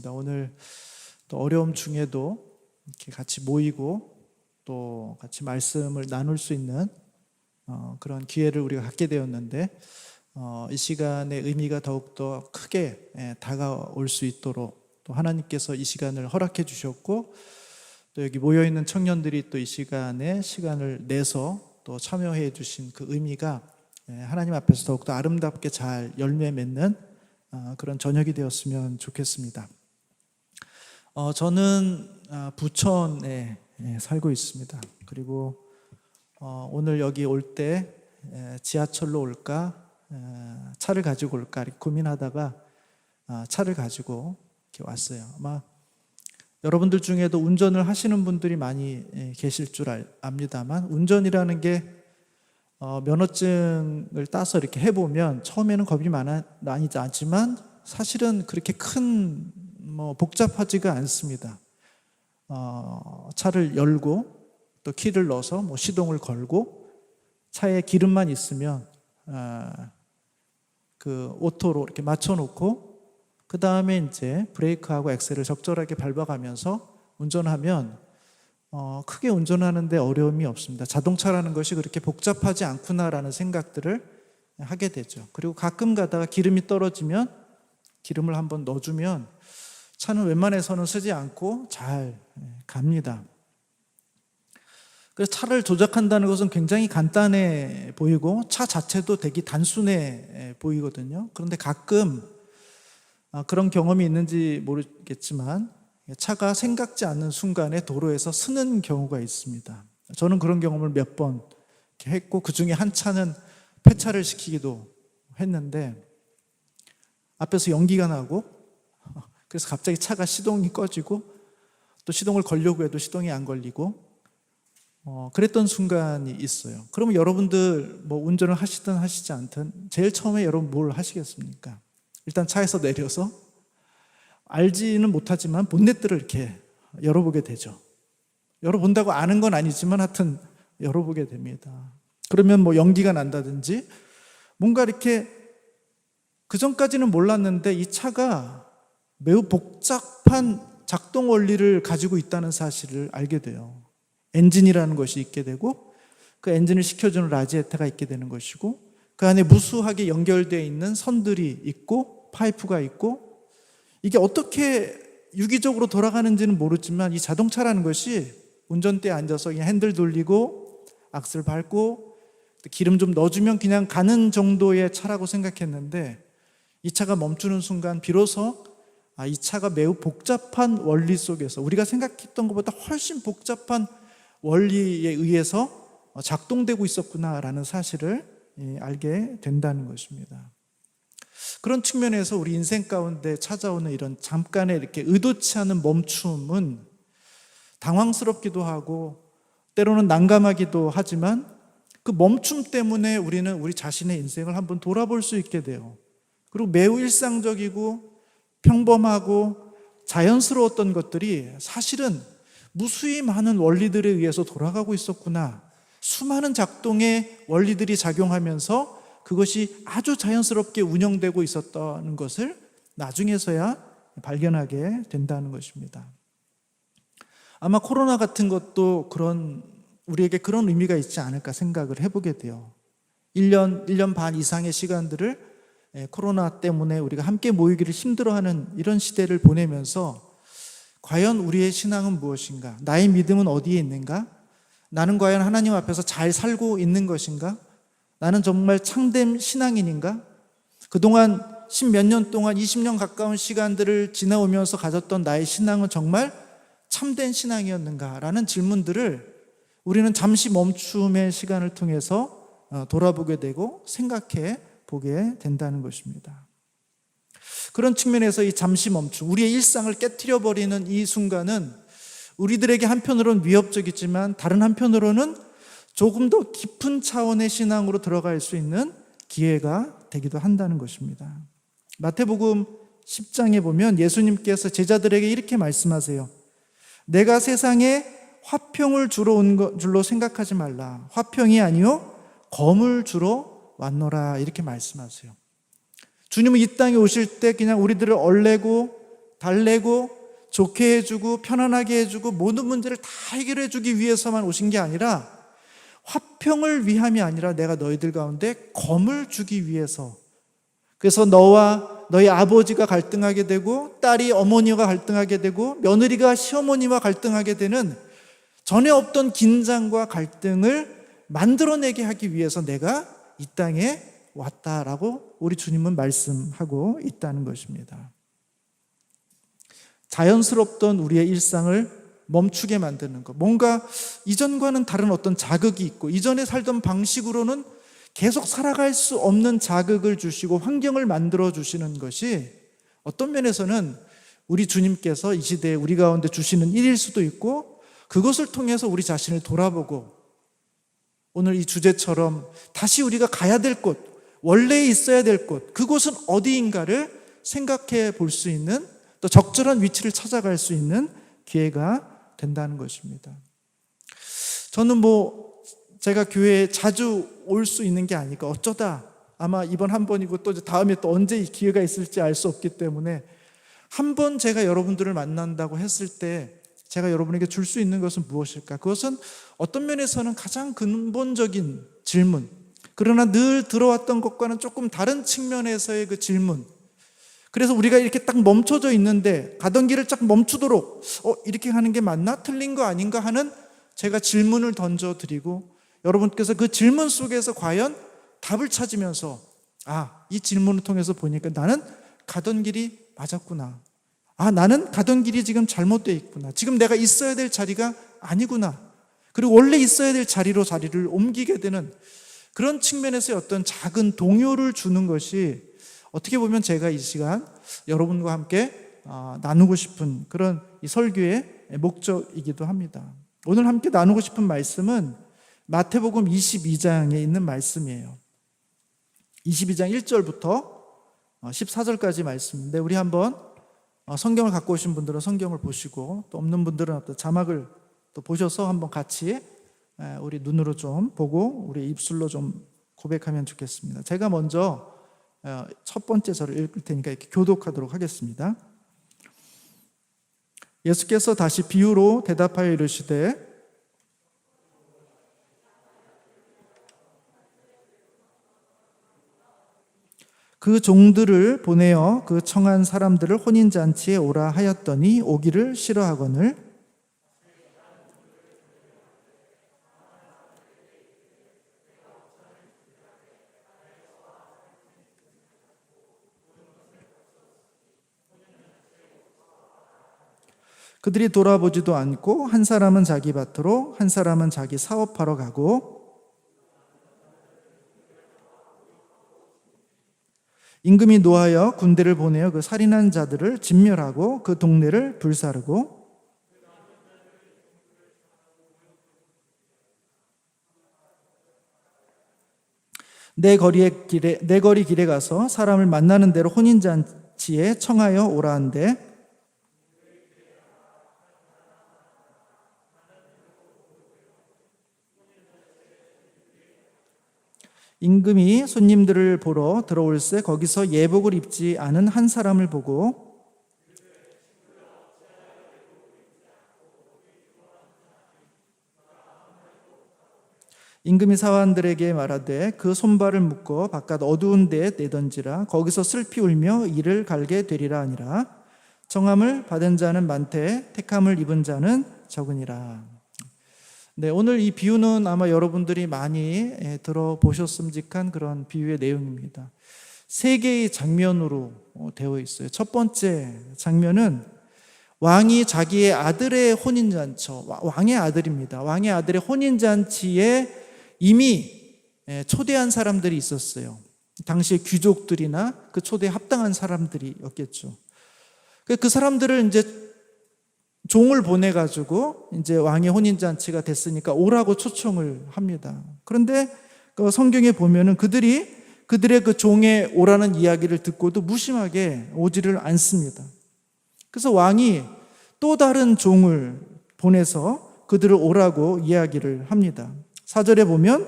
오늘 또 어려움 중에도 이렇게 같이 모이고 또 같이 말씀을 나눌 수 있는 그런 기회를 우리가 갖게 되었는데 이 시간의 의미가 더욱더 크게 다가올 수 있도록 또 하나님께서 이 시간을 허락해 주셨고 또 여기 모여있는 청년들이 또 이 시간에 시간을 내서 또 참여해 주신 그 의미가 하나님 앞에서 더욱더 아름답게 잘 열매 맺는 그런 저녁이 되었으면 좋겠습니다. 저는 부천에 살고 있습니다. 그리고 오늘 여기 올 때 지하철로 올까 차를 가지고 올까 이렇게 고민하다가 차를 가지고 이렇게 왔어요. 아마 여러분들 중에도 운전을 하시는 분들이 많이 계실 줄 압니다만 운전이라는 게 면허증을 따서 이렇게 해보면 처음에는 겁이 많이 나지만 사실은 그렇게 큰 복잡하지가 않습니다. 차를 열고 또 키를 넣어서 시동을 걸고 차에 기름만 있으면 그 오토로 이렇게 맞춰놓고 그 다음에 이제 브레이크하고 엑셀을 적절하게 밟아가면서 운전하면 크게 운전하는데 어려움이 없습니다. 자동차라는 것이 그렇게 복잡하지 않구나라는 생각들을 하게 되죠. 그리고 가끔 가다가 기름이 떨어지면 기름을 한번 넣어주면 차는 웬만해서는 쓰지 않고 잘 갑니다. 그래서 차를 조작한다는 것은 굉장히 간단해 보이고 차 자체도 되게 단순해 보이거든요. 그런데 가끔 그런 경험이 있는지 모르겠지만 차가 생각지 않는 순간에 도로에서 쓰는 경우가 있습니다. 저는 그런 경험을 몇 번 했고 그 중에 한 차는 폐차를 시키기도 했는데 앞에서 연기가 나고 그래서 갑자기 차가 시동이 꺼지고 또 시동을 걸려고 해도 시동이 안 걸리고 그랬던 순간이 있어요. 그러면 여러분들 운전을 하시든 하시지 않든 제일 처음에 여러분 뭘 하시겠습니까? 일단 차에서 내려서 알지는 못하지만 본넷들을 이렇게 열어보게 되죠. 열어본다고 아는 건 아니지만 하여튼 열어보게 됩니다. 그러면 연기가 난다든지 뭔가 이렇게 그전까지는 몰랐는데 이 차가 매우 복잡한 작동 원리를 가지고 있다는 사실을 알게 돼요. 엔진이라는 것이 있게 되고 그 엔진을 식혀주는 라지에타가 있게 되는 것이고 그 안에 무수하게 연결되어 있는 선들이 있고 파이프가 있고 이게 어떻게 유기적으로 돌아가는지는 모르지만 이 자동차라는 것이 운전대에 앉아서 그냥 핸들 돌리고 악셀 밟고 기름 좀 넣어주면 그냥 가는 정도의 차라고 생각했는데 이 차가 멈추는 순간 비로소 이 차가 매우 복잡한 원리 속에서 우리가 생각했던 것보다 훨씬 복잡한 원리에 의해서 작동되고 있었구나라는 사실을 알게 된다는 것입니다. 그런 측면에서 우리 인생 가운데 찾아오는 이런 잠깐의 이렇게 의도치 않은 멈춤은 당황스럽기도 하고 때로는 난감하기도 하지만 그 멈춤 때문에 우리는 우리 자신의 인생을 한번 돌아볼 수 있게 돼요. 그리고 매우 일상적이고 평범하고 자연스러웠던 것들이 사실은 무수히 많은 원리들에 의해서 돌아가고 있었구나. 수많은 작동의 원리들이 작용하면서 그것이 아주 자연스럽게 운영되고 있었다는 것을 나중에서야 발견하게 된다는 것입니다. 아마 코로나 같은 것도 우리에게 그런 의미가 있지 않을까 생각을 해보게 돼요. 1년 반 이상의 시간들을 코로나 때문에 우리가 함께 모이기를 힘들어하는 이런 시대를 보내면서 과연 우리의 신앙은 무엇인가? 나의 믿음은 어디에 있는가? 나는 과연 하나님 앞에서 잘 살고 있는 것인가? 나는 정말 참된 신앙인인가? 그동안 10몇 년 동안 20년 가까운 시간들을 지나오면서 가졌던 나의 신앙은 정말 참된 신앙이었는가? 라는 질문들을 우리는 잠시 멈춤의 시간을 통해서 돌아보게 되고 생각해 보게 된다는 것입니다. 그런 측면에서 이 잠시 멈춤, 우리의 일상을 깨트려버리는 이 순간은 우리들에게 한편으로는 위협적이지만 다른 한편으로는 조금 더 깊은 차원의 신앙으로 들어갈 수 있는 기회가 되기도 한다는 것입니다. 마태복음 10장에 보면 예수님께서 제자들에게 이렇게 말씀하세요. 내가 세상에 화평을 주러 온 줄로 생각하지 말라. 화평이 아니요 검을 주러 왔노라 이렇게 말씀하세요. 주님은 이 땅에 오실 때 그냥 우리들을 얼레고 달래고 좋게 해주고 편안하게 해주고 모든 문제를 다 해결해주기 위해서만 오신 게 아니라 화평을 위함이 아니라 내가 너희들 가운데 검을 주기 위해서, 그래서 너와 너희 아버지가 갈등하게 되고 딸이 어머니와 갈등하게 되고 며느리가 시어머니와 갈등하게 되는 전에 없던 긴장과 갈등을 만들어내게 하기 위해서 내가 이 땅에 왔다라고 우리 주님은 말씀하고 있다는 것입니다. 자연스럽던 우리의 일상을 멈추게 만드는 것, 뭔가 이전과는 다른 어떤 자극이 있고 이전에 살던 방식으로는 계속 살아갈 수 없는 자극을 주시고 환경을 만들어 주시는 것이 어떤 면에서는 우리 주님께서 이 시대에 우리 가운데 주시는 일일 수도 있고, 그것을 통해서 우리 자신을 돌아보고 오늘 이 주제처럼 다시 우리가 가야 될 곳, 원래 있어야 될 곳, 그곳은 어디인가를 생각해 볼 수 있는, 또 적절한 위치를 찾아갈 수 있는 기회가 된다는 것입니다. 저는 제가 교회에 자주 올 수 있는 게 아니까 어쩌다 아마 이번 한 번이고 또 다음에 또 언제 기회가 있을지 알 수 없기 때문에 한 번 제가 여러분들을 만난다고 했을 때 제가 여러분에게 줄 수 있는 것은 무엇일까? 그것은 어떤 면에서는 가장 근본적인 질문, 그러나 늘 들어왔던 것과는 조금 다른 측면에서의 그 질문, 그래서 우리가 이렇게 딱 멈춰져 있는데 가던 길을 딱 멈추도록 이렇게 하는 게 맞나? 틀린 거 아닌가? 하는 제가 질문을 던져드리고 여러분께서 그 질문 속에서 과연 답을 찾으면서 이 질문을 통해서 보니까 나는 가던 길이 맞았구나, 나는 가던 길이 지금 잘못되어 있구나, 지금 내가 있어야 될 자리가 아니구나, 그리고 원래 있어야 될 자리로 자리를 옮기게 되는 그런 측면에서의 어떤 작은 동요를 주는 것이 어떻게 보면 제가 이 시간 여러분과 함께 나누고 싶은 그런 이 설교의 목적이기도 합니다. 오늘 함께 나누고 싶은 말씀은 마태복음 22장에 있는 말씀이에요. 22장 1절부터 14절까지 말씀인데, 우리 한번 성경을 갖고 오신 분들은 성경을 보시고 또 없는 분들은 어떤 자막을 또 보셔서 한번 같이 우리 눈으로 좀 보고 우리 입술로 좀 고백하면 좋겠습니다. 제가 먼저 첫 번째 절을 읽을 테니까 이렇게 교독하도록 하겠습니다. 예수께서 다시 비유로 대답하여 이르시되 그 종들을 보내어 그 청한 사람들을 혼인잔치에 오라 하였더니 오기를 싫어하거늘 그들이 돌아보지도 않고 한 사람은 자기 밭으로 한 사람은 자기 사업하러 가고 임금이 노하여 군대를 보내어 그 살인한 자들을 진멸하고 그 동네를 불사르고 내 거리 길에 가서 사람을 만나는 대로 혼인잔치에 청하여 오라 한데 임금이 손님들을 보러 들어올새 거기서 예복을 입지 않은 한 사람을 보고 임금이 사환들에게 말하되 그 손발을 묶어 바깥 어두운 데에 내던지라. 거기서 슬피 울며 이를 갈게 되리라 하니라. 청함을 받은 자는 많되 택함을 입은 자는 적으니라. 네, 오늘 이 비유는 아마 여러분들이 많이 들어보셨음직한 그런 비유의 내용입니다. 세 개의 장면으로 되어 있어요. 첫 번째 장면은 왕이 자기의 아들의 혼인잔치, 왕의 아들입니다. 왕의 아들의 혼인잔치에 이미 초대한 사람들이 있었어요. 당시의 귀족들이나 그 초대에 합당한 사람들이었겠죠. 그 사람들을 이제 종을 보내가지고 이제 왕의 혼인잔치가 됐으니까 오라고 초청을 합니다. 그런데 그 성경에 보면은 그들의 그 종의 오라는 이야기를 듣고도 무심하게 오지를 않습니다. 그래서 왕이 또 다른 종을 보내서 그들을 오라고 이야기를 합니다. 4절에 보면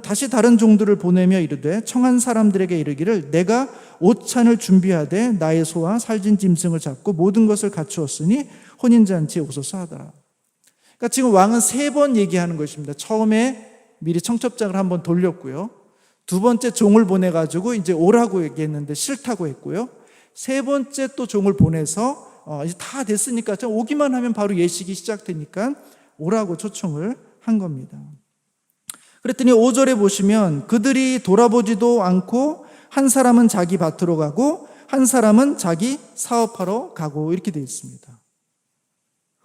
다시 다른 종들을 보내며 이르되 청한 사람들에게 이르기를 내가 오찬을 준비하되 나의 소와 살진 짐승을 잡고 모든 것을 갖추었으니 혼인잔치에 오소서 하더라. 그러니까 지금 왕은 3번 얘기하는 것입니다. 처음에 미리 청첩장을 한번 돌렸고요. 2번째 종을 보내가지고 이제 오라고 얘기했는데 싫다고 했고요. 3번째 또 종을 보내서 이제 다 됐으니까 오기만 하면 바로 예식이 시작되니까 오라고 초청을 한 겁니다. 그랬더니 5절에 보시면 그들이 돌아보지도 않고 한 사람은 자기 밭으로 가고 한 사람은 자기 사업하러 가고 이렇게 되어 있습니다.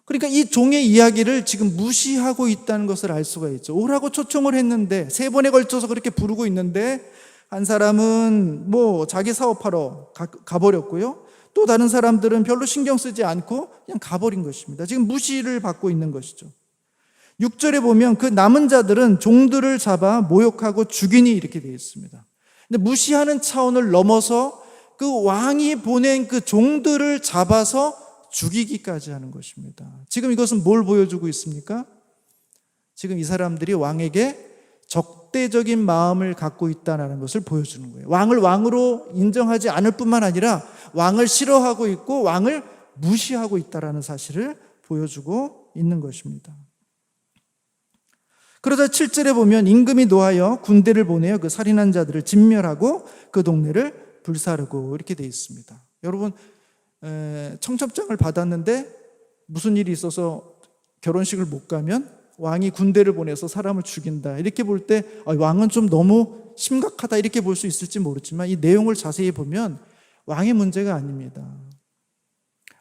그러니까 이 종의 이야기를 지금 무시하고 있다는 것을 알 수가 있죠. 오라고 초청을 했는데 3번에 걸쳐서 그렇게 부르고 있는데 한 사람은 자기 사업하러 가버렸고요. 또 다른 사람들은 별로 신경 쓰지 않고 그냥 가버린 것입니다. 지금 무시를 받고 있는 것이죠. 6절에 보면 그 남은 자들은 종들을 잡아 모욕하고 죽이니 이렇게 되어 있습니다. 근데 무시하는 차원을 넘어서 그 왕이 보낸 그 종들을 잡아서 죽이기까지 하는 것입니다. 지금 이것은 뭘 보여주고 있습니까? 지금 이 사람들이 왕에게 적대적인 마음을 갖고 있다는 것을 보여주는 거예요. 왕을 왕으로 인정하지 않을 뿐만 아니라 왕을 싫어하고 있고 왕을 무시하고 있다는 사실을 보여주고 있는 것입니다. 그러자 7절에 보면 임금이 노하여 군대를 보내어 그 살인한 자들을 진멸하고 그 동네를 불사르고 이렇게 되어 있습니다. 여러분, 청첩장을 받았는데 무슨 일이 있어서 결혼식을 못 가면 왕이 군대를 보내서 사람을 죽인다 이렇게 볼 때 왕은 좀 너무 심각하다 이렇게 볼 수 있을지 모르지만 이 내용을 자세히 보면 왕의 문제가 아닙니다.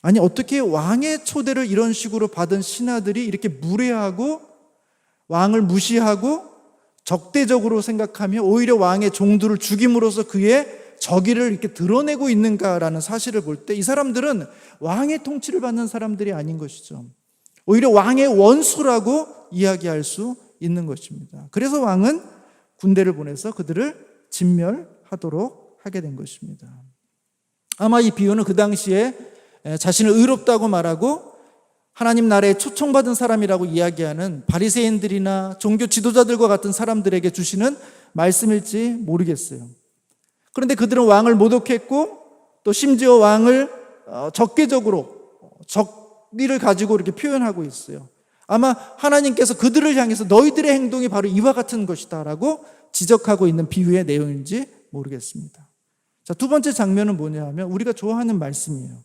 아니 어떻게 왕의 초대를 이런 식으로 받은 신하들이 이렇게 무례하고 왕을 무시하고 적대적으로 생각하며 오히려 왕의 종들을 죽임으로써 그의 적의를 이렇게 드러내고 있는가라는 사실을 볼 때 이 사람들은 왕의 통치를 받는 사람들이 아닌 것이죠. 오히려 왕의 원수라고 이야기할 수 있는 것입니다. 그래서 왕은 군대를 보내서 그들을 진멸하도록 하게 된 것입니다. 아마 이 비유는 그 당시에 자신을 의롭다고 말하고 하나님 나라에 초청받은 사람이라고 이야기하는 바리새인들이나 종교 지도자들과 같은 사람들에게 주시는 말씀일지 모르겠어요. 그런데 그들은 왕을 모독했고 또 심지어 왕을 적개적으로 적의를 가지고 이렇게 표현하고 있어요. 아마 하나님께서 그들을 향해서 너희들의 행동이 바로 이와 같은 것이다 라고 지적하고 있는 비유의 내용인지 모르겠습니다. 자, 2번째 장면은 뭐냐 하면 우리가 좋아하는 말씀이에요.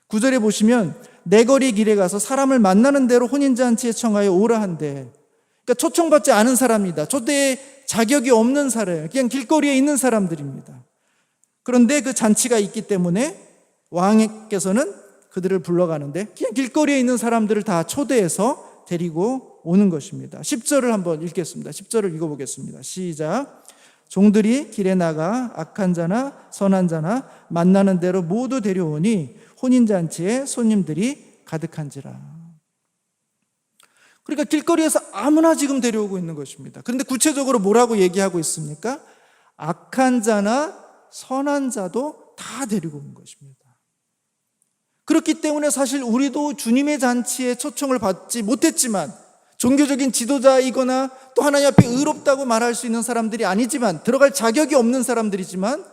9절에 보시면 내 거리 길에 가서 사람을 만나는 대로 혼인잔치에 청하여 오라 한대. 그러니까 초청받지 않은 사람입니다. 초대에 자격이 없는 사람이에요. 그냥 길거리에 있는 사람들입니다. 그런데 그 잔치가 있기 때문에 왕께서는 그들을 불러가는데 그냥 길거리에 있는 사람들을 다 초대해서 데리고 오는 것입니다. 10절을 한번 읽겠습니다. 10절을 읽어보겠습니다. 시작. 종들이 길에 나가 악한 자나 선한 자나 만나는 대로 모두 데려오니 혼인잔치에 손님들이 가득한지라. 그러니까 길거리에서 아무나 지금 데려오고 있는 것입니다. 그런데 구체적으로 뭐라고 얘기하고 있습니까? 악한 자나 선한 자도 다 데리고 온 것입니다. 그렇기 때문에 사실 우리도 주님의 잔치에 초청을 받지 못했지만 종교적인 지도자이거나 또 하나님 앞에 의롭다고 말할 수 있는 사람들이 아니지만 들어갈 자격이 없는 사람들이지만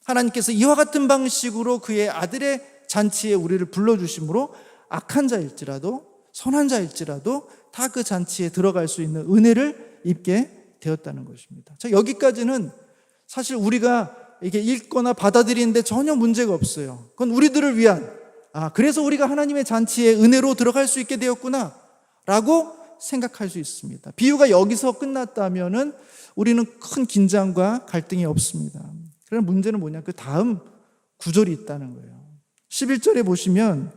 하나님께서 이와 같은 방식으로 그의 아들의 잔치에 우리를 불러주심으로 악한 자일지라도 선한 자일지라도 다 그 잔치에 들어갈 수 있는 은혜를 입게 되었다는 것입니다. 자, 여기까지는 사실 우리가 이게 읽거나 받아들이는데 전혀 문제가 없어요. 그건 우리들을 위한 그래서 우리가 하나님의 잔치에 은혜로 들어갈 수 있게 되었구나 라고 생각할 수 있습니다. 비유가 여기서 끝났다면은 우리는 큰 긴장과 갈등이 없습니다. 그러나 문제는 뭐냐? 그 다음 구절이 있다는 거예요. 11절에 보시면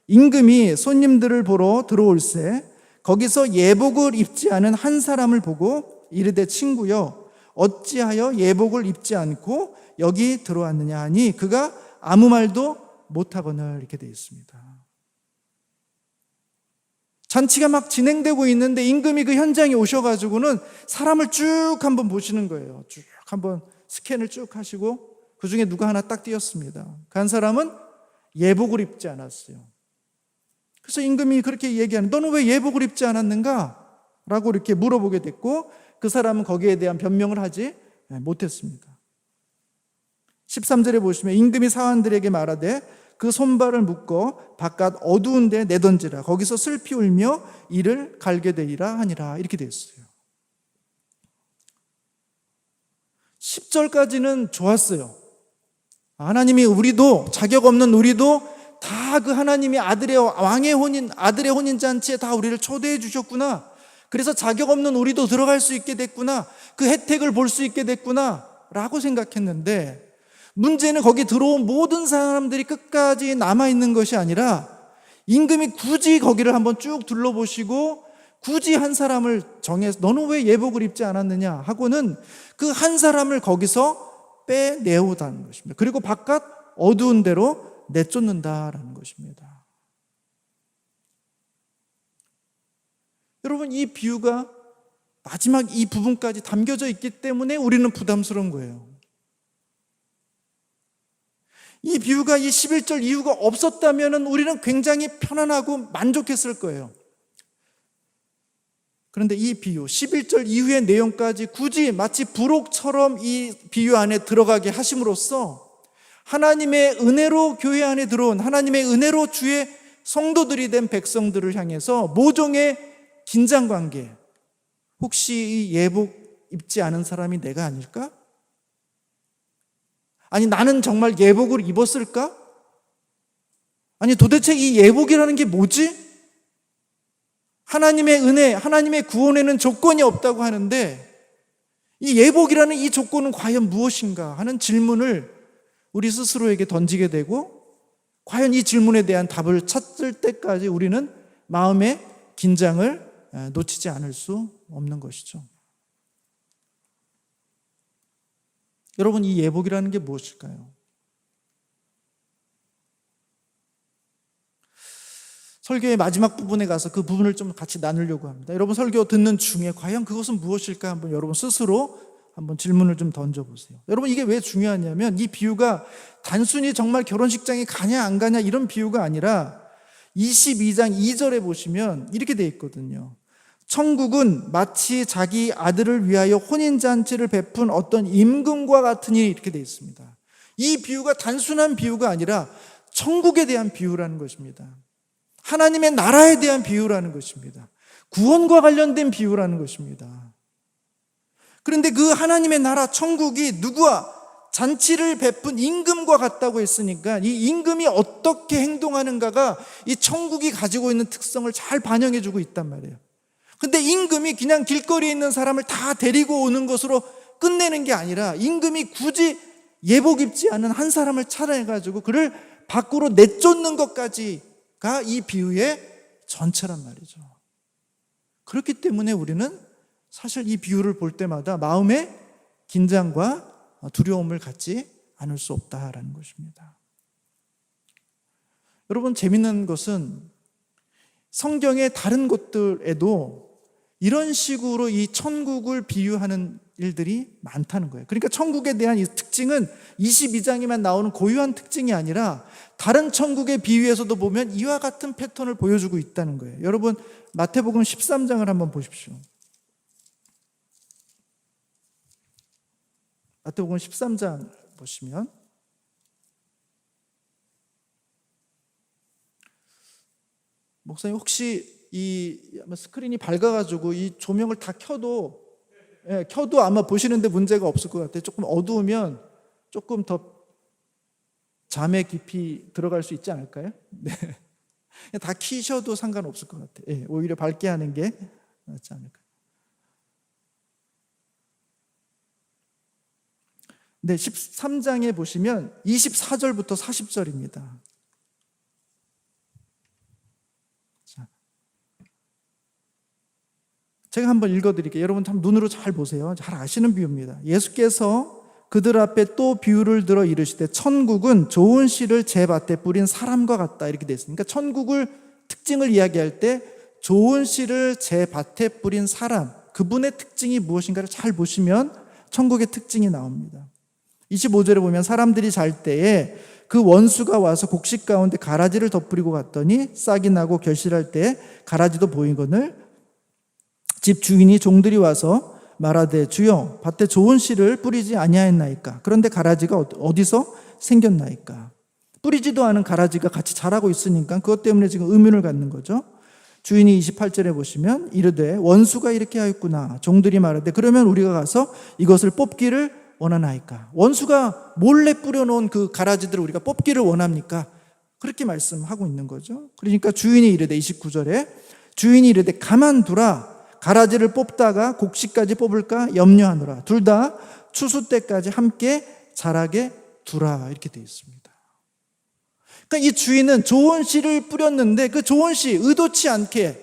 임금이 손님들을 보러 들어올새 거기서 예복을 입지 않은 한 사람을 보고 이르되 친구여 어찌하여 예복을 입지 않고 여기 들어왔느냐 하니 그가 아무 말도 못하거늘 이렇게 되어 있습니다. 잔치가 막 진행되고 있는데 임금이 그 현장에 오셔가지고는 사람을 쭉 한번 보시는 거예요. 쭉 한번 스캔을 쭉 하시고 그 중에 누가 하나 딱 띄었습니다. 그 한 사람은 예복을 입지 않았어요. 그래서 임금이 그렇게 얘기하는 너는 왜 예복을 입지 않았는가? 라고 이렇게 물어보게 됐고 그 그 사람은 거기에 대한 변명을 하지 못했습니다. 13절에 보시면 임금이 사환들에게 말하되 그 손발을 묶어 바깥 어두운 데 내던지라. 거기서 슬피 울며 이를 갈게 되리라 하니라. 이렇게 되어 있어요. 10절까지는 좋았어요. 하나님이 우리도, 자격 없는 우리도 다 그 하나님이 아들의 왕의 혼인, 아들의 혼인잔치에 다 우리를 초대해 주셨구나. 그래서 자격 없는 우리도 들어갈 수 있게 됐구나. 그 혜택을 볼 수 있게 됐구나 라고 생각했는데, 문제는 거기 들어온 모든 사람들이 끝까지 남아있는 것이 아니라 임금이 굳이 거기를 한번 쭉 둘러보시고 굳이 한 사람을 정해서 너는 왜 예복을 입지 않았느냐 하고는 그 한 사람을 거기서 빼내오다는 것입니다. 그리고 바깥 어두운 데로 내쫓는다라는 것입니다. 여러분, 이 비유가 마지막 이 부분까지 담겨져 있기 때문에 우리는 부담스러운 거예요. 이 비유가 이 11절 이유가 없었다면 우리는 굉장히 편안하고 만족했을 거예요. 그런데 이 비유, 11절 이후의 내용까지 굳이 마치 부록처럼 이 비유 안에 들어가게 하심으로써 하나님의 은혜로 교회 안에 들어온, 하나님의 은혜로 주의 성도들이 된 백성들을 향해서 모종의 긴장관계, 혹시 이 예복 입지 않은 사람이 내가 아닐까? 아니, 나는 정말 예복을 입었을까? 아니, 도대체 이 예복이라는 게 뭐지? 하나님의 은혜, 하나님의 구원에는 조건이 없다고 하는데 이 예복이라는 이 조건은 과연 무엇인가 하는 질문을 우리 스스로에게 던지게 되고, 과연 이 질문에 대한 답을 찾을 때까지 우리는 마음의 긴장을 놓치지 않을 수 없는 것이죠. 여러분, 이 예복이라는 게 무엇일까요? 설교의 마지막 부분에 가서 그 부분을 좀 같이 나누려고 합니다. 여러분, 설교 듣는 중에 과연 그것은 무엇일까 한번 여러분 스스로 한번 질문을 좀 던져보세요. 여러분, 이게 왜 중요하냐면 이 비유가 단순히 정말 결혼식장에 가냐 안 가냐 이런 비유가 아니라 22장 2절에 보시면 이렇게 돼 있거든요. 천국은 마치 자기 아들을 위하여 혼인잔치를 베푼 어떤 임금과 같으니, 이렇게 돼 있습니다. 이 비유가 단순한 비유가 아니라 천국에 대한 비유라는 것입니다. 하나님의 나라에 대한 비유라는 것입니다. 구원과 관련된 비유라는 것입니다. 그런데 그 하나님의 나라 천국이 누구와 잔치를 베푼 임금과 같다고 했으니까 이 임금이 어떻게 행동하는가가 이 천국이 가지고 있는 특성을 잘 반영해주고 있단 말이에요. 근데 임금이 그냥 길거리에 있는 사람을 다 데리고 오는 것으로 끝내는 게 아니라 임금이 굳이 예복 입지 않은 한 사람을 찾아내가지고 그를 밖으로 내쫓는 것까지가 이 비유의 전체란 말이죠. 그렇기 때문에 우리는 사실 이 비유를 볼 때마다 마음의 긴장과 두려움을 갖지 않을 수 없다라는 것입니다. 여러분, 재밌는 것은 성경의 다른 곳들에도 이런 식으로 이 천국을 비유하는 일들이 많다는 거예요. 그러니까 천국에 대한 이 특징은 22장에만 나오는 고유한 특징이 아니라 다른 천국의 비유에서도 보면 이와 같은 패턴을 보여주고 있다는 거예요. 여러분, 마태복음 13장을 한번 보십시오. 마태복음 13장 보시면 목사님, 혹시 이 스크린이 밝아가지고 이 조명을 다 켜도 아마 보시는데 문제가 없을 것 같아요. 조금 어두우면 조금 더 잠에 깊이 들어갈 수 있지 않을까요? 네. 다 키셔도 상관없을 것 같아요. 오히려 밝게 하는 게 낫지 않을까요? 네, 13장에 보시면 24절부터 40절입니다. 자, 제가 한번 읽어드릴게요. 여러분 참 눈으로 잘 보세요. 잘 아시는 비유입니다. 예수께서 그들 앞에 또 비유를 들어 이르시되 천국은 좋은 씨를 제 밭에 뿌린 사람과 같다, 이렇게 되어 있습니다. 그러니까 천국을 특징을 이야기할 때 좋은 씨를 제 밭에 뿌린 사람, 그분의 특징이 무엇인가를 잘 보시면 천국의 특징이 나옵니다. 25절에 보면 사람들이 잘 때에 그 원수가 와서 곡식 가운데 가라지를 덧뿌리고 갔더니 싹이 나고 결실할 때에 가라지도 보이거늘 집 주인이 종들이 와서 말하되 주여 밭에 좋은 씨를 뿌리지 아니하였나이까? 그런데 가라지가 어디서 생겼나이까? 뿌리지도 않은 가라지가 같이 자라고 있으니까 그것 때문에 지금 의문을 갖는 거죠. 주인이 28절에 보시면 이르되 원수가 이렇게 하였구나. 종들이 말하되 그러면 우리가 가서 이것을 뽑기를 원하나이까? 원수가 몰래 뿌려놓은 그 가라지들을 우리가 뽑기를 원합니까? 그렇게 말씀하고 있는 거죠. 그러니까 주인이 이르되 29절에 주인이 이르되 가만두라. 가라지를 뽑다가 곡식까지 뽑을까 염려하노라. 둘 다 추수 때까지 함께 자라게 두라. 이렇게 되어 있습니다. 그러니까 이 주인은 좋은 씨를 뿌렸는데 그 좋은 씨 의도치 않게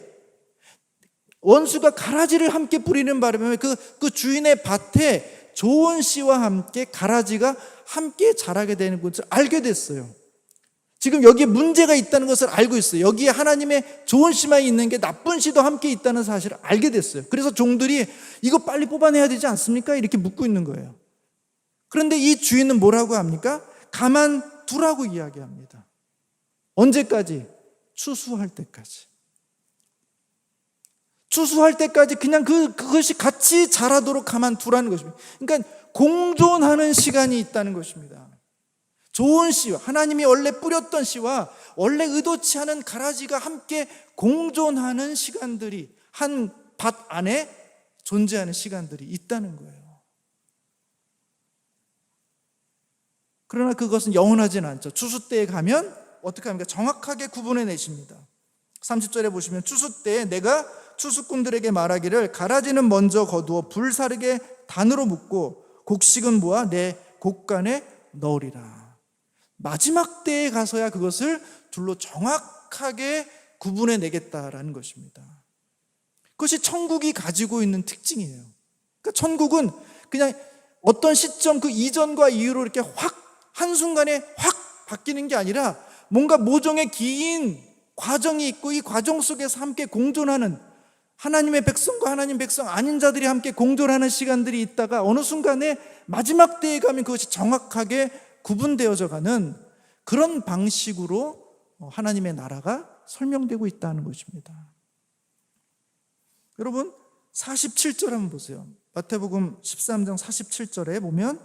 원수가 가라지를 함께 뿌리는 바람에 그 주인의 밭에 좋은 씨와 함께 가라지가 함께 자라게 되는 것을 알게 됐어요. 지금 여기에 문제가 있다는 것을 알고 있어요. 여기에 하나님의 좋은 씨만 있는 게 나쁜 씨도 함께 있다는 사실을 알게 됐어요. 그래서 종들이 이거 빨리 뽑아내야 되지 않습니까? 이렇게 묻고 있는 거예요. 그런데 이 주인은 뭐라고 합니까? 가만두라고 이야기합니다. 언제까지? 추수할 때까지. 추수할 때까지 그냥 그것이 같이 자라도록 가만두라는 것입니다. 그러니까 공존하는 시간이 있다는 것입니다. 좋은 씨와 하나님이 원래 뿌렸던 씨와 원래 의도치 않은 가라지가 함께 공존하는 시간들이 한 밭 안에 존재하는 시간들이 있다는 거예요. 그러나 그것은 영원하지는 않죠. 추수 때에 가면 어떻게 합니까? 정확하게 구분해 내십니다. 30절에 보시면 추수 때에 내가 추수꾼들에게 말하기를 가라지는 먼저 거두어 불사르게 단으로 묶고 곡식은 모아 내 곡간에 넣으리라. 마지막 때에 가서야 그것을 둘로 정확하게 구분해 내겠다라는 것입니다. 그것이 천국이 가지고 있는 특징이에요. 그러니까 천국은 그냥 어떤 시점 그 이전과 이후로 이렇게 확 한순간에 확 바뀌는 게 아니라 뭔가 모종의 긴 과정이 있고 이 과정 속에서 함께 공존하는 하나님의 백성과 하나님 백성 아닌 자들이 함께 공존하는 시간들이 있다가 어느 순간에 마지막 때에 가면 그것이 정확하게 구분되어져 가는 그런 방식으로 하나님의 나라가 설명되고 있다는 것입니다. 여러분 47절 한번 보세요. 마태복음 13장 47절에 보면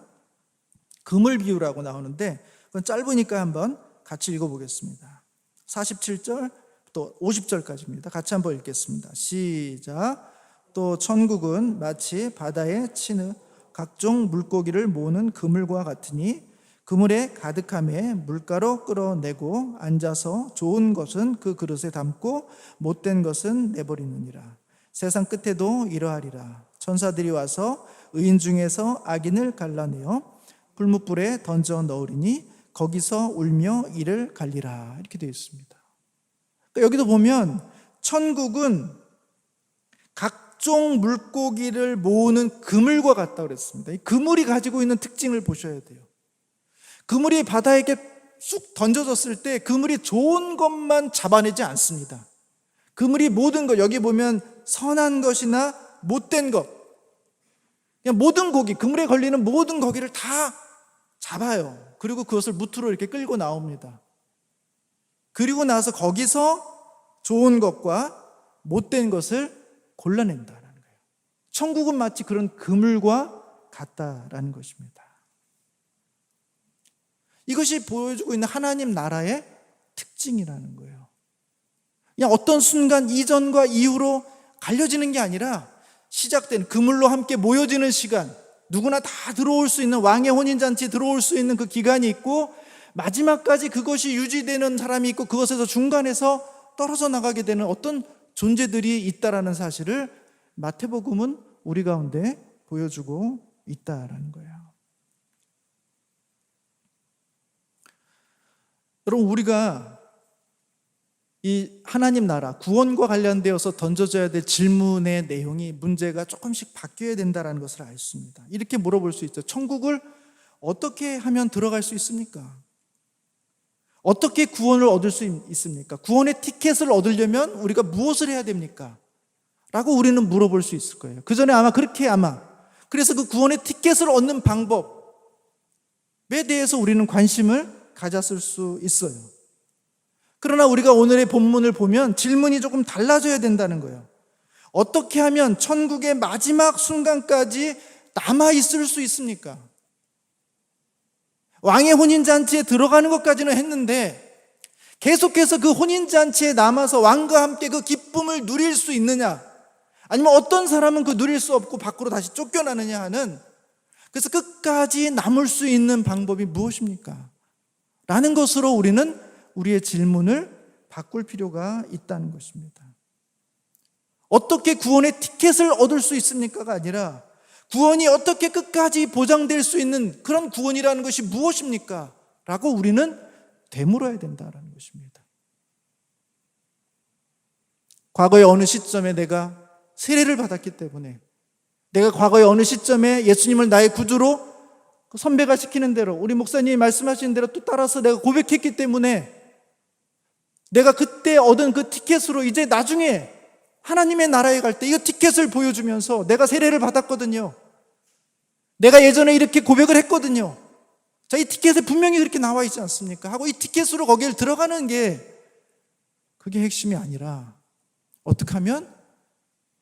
그물 비유라고 나오는데 그건 짧으니까 한번 같이 읽어보겠습니다. 47절 또 50절까지입니다. 같이 한번 읽겠습니다. 시작. 또 천국은 마치 바다에 치는 각종 물고기를 모으는 그물과 같으니 그물에 가득함에 물가로 끌어내고 앉아서 좋은 것은 그 그릇에 담고 못된 것은 내버리느니라. 세상 끝에도 이러하리라. 천사들이 와서 의인 중에서 악인을 갈라내어 불뭇불에 던져 넣으리니 거기서 울며 이를 갈리라. 이렇게 되어 있습니다. 그러니까 여기도 보면 천국은 각종 물고기를 모으는 그물과 같다고 그랬습니다. 이 그물이 가지고 있는 특징을 보셔야 돼요. 그물이 바다에 쑥 던져졌을 때 그물이 좋은 것만 잡아내지 않습니다. 그물이 모든 것, 여기 보면 선한 것이나 못된 것, 그냥 모든 고기, 그물에 걸리는 모든 고기를 다 잡아요. 그리고 그것을 무트로 이렇게 끌고 나옵니다. 그리고 나서 거기서 좋은 것과 못된 것을 골라낸다는 거예요. 천국은 마치 그런 그물과 같다라는 것입니다. 이것이 보여주고 있는 하나님 나라의 특징이라는 거예요. 그냥 어떤 순간 이전과 이후로 갈려지는 게 아니라 시작된 그물로 함께 모여지는 시간, 누구나 다 들어올 수 있는 왕의 혼인잔치에 들어올 수 있는 그 기간이 있고 마지막까지 그것이 유지되는 사람이 있고 그것에서 중간에서 떨어져 나가게 되는 어떤 존재들이 있다라는 사실을 마태복음은 우리 가운데 보여주고 있다라는 거예요. 여러분, 우리가 이 하나님 나라 구원과 관련되어서 던져져야 될 질문의 내용이 문제가 조금씩 바뀌어야 된다는 것을 알습니다. 이렇게 물어볼 수 있죠. 천국을 어떻게 하면 들어갈 수 있습니까? 어떻게 구원을 얻을 수 있습니까? 구원의 티켓을 얻으려면 우리가 무엇을 해야 됩니까? 라고 우리는 물어볼 수 있을 거예요. 그 전에 그래서 그 구원의 티켓을 얻는 방법에 대해서 우리는 관심을 가졌을 수 있어요. 그러나 우리가 오늘의 본문을 보면 질문이 조금 달라져야 된다는 거예요. 어떻게 하면 천국의 마지막 순간까지 남아있을 수 있습니까? 왕의 혼인잔치에 들어가는 것까지는 했는데 계속해서 그 혼인잔치에 남아서 왕과 함께 그 기쁨을 누릴 수 있느냐, 아니면 어떤 사람은 그 누릴 수 없고 밖으로 다시 쫓겨나느냐 하는, 그래서 끝까지 남을 수 있는 방법이 무엇입니까? 라는 것으로 우리는 우리의 질문을 바꿀 필요가 있다는 것입니다. 어떻게 구원의 티켓을 얻을 수 있습니까가 아니라 구원이 어떻게 끝까지 보장될 수 있는 그런 구원이라는 것이 무엇입니까? 라고 우리는 되물어야 된다는 것입니다. 과거의 어느 시점에 내가 세례를 받았기 때문에, 내가 과거의 어느 시점에 예수님을 나의 구주로 선배가 시키는 대로, 우리 목사님이 말씀하시는 대로 또 따라서 내가 고백했기 때문에 내가 그때 얻은 그 티켓으로 이제 나중에 하나님의 나라에 갈 때 이 티켓을 보여주면서 내가 세례를 받았거든요, 내가 예전에 이렇게 고백을 했거든요, 자, 이 티켓에 분명히 그렇게 나와 있지 않습니까? 하고 이 티켓으로 거기를 들어가는 게, 그게 핵심이 아니라 어떻게 하면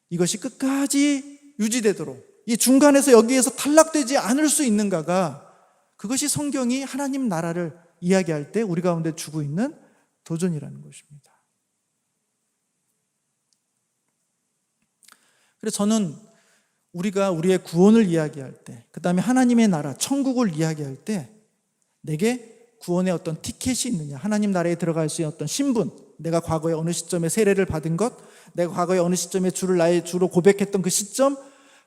이것이 끝까지 유지되도록, 이 중간에서 여기에서 탈락되지 않을 수 있는가가, 그것이 성경이 하나님 나라를 이야기할 때 우리 가운데 주고 있는 도전이라는 것입니다. 그래서 저는 우리가 우리의 구원을 이야기할 때, 그 다음에 하나님의 나라, 천국을 이야기할 때 내게 구원의 어떤 티켓이 있느냐, 하나님 나라에 들어갈 수 있는 어떤 신분, 내가 과거에 어느 시점에 세례를 받은 것, 내가 과거에 어느 시점에 주를 나의 주로 고백했던 그 시점,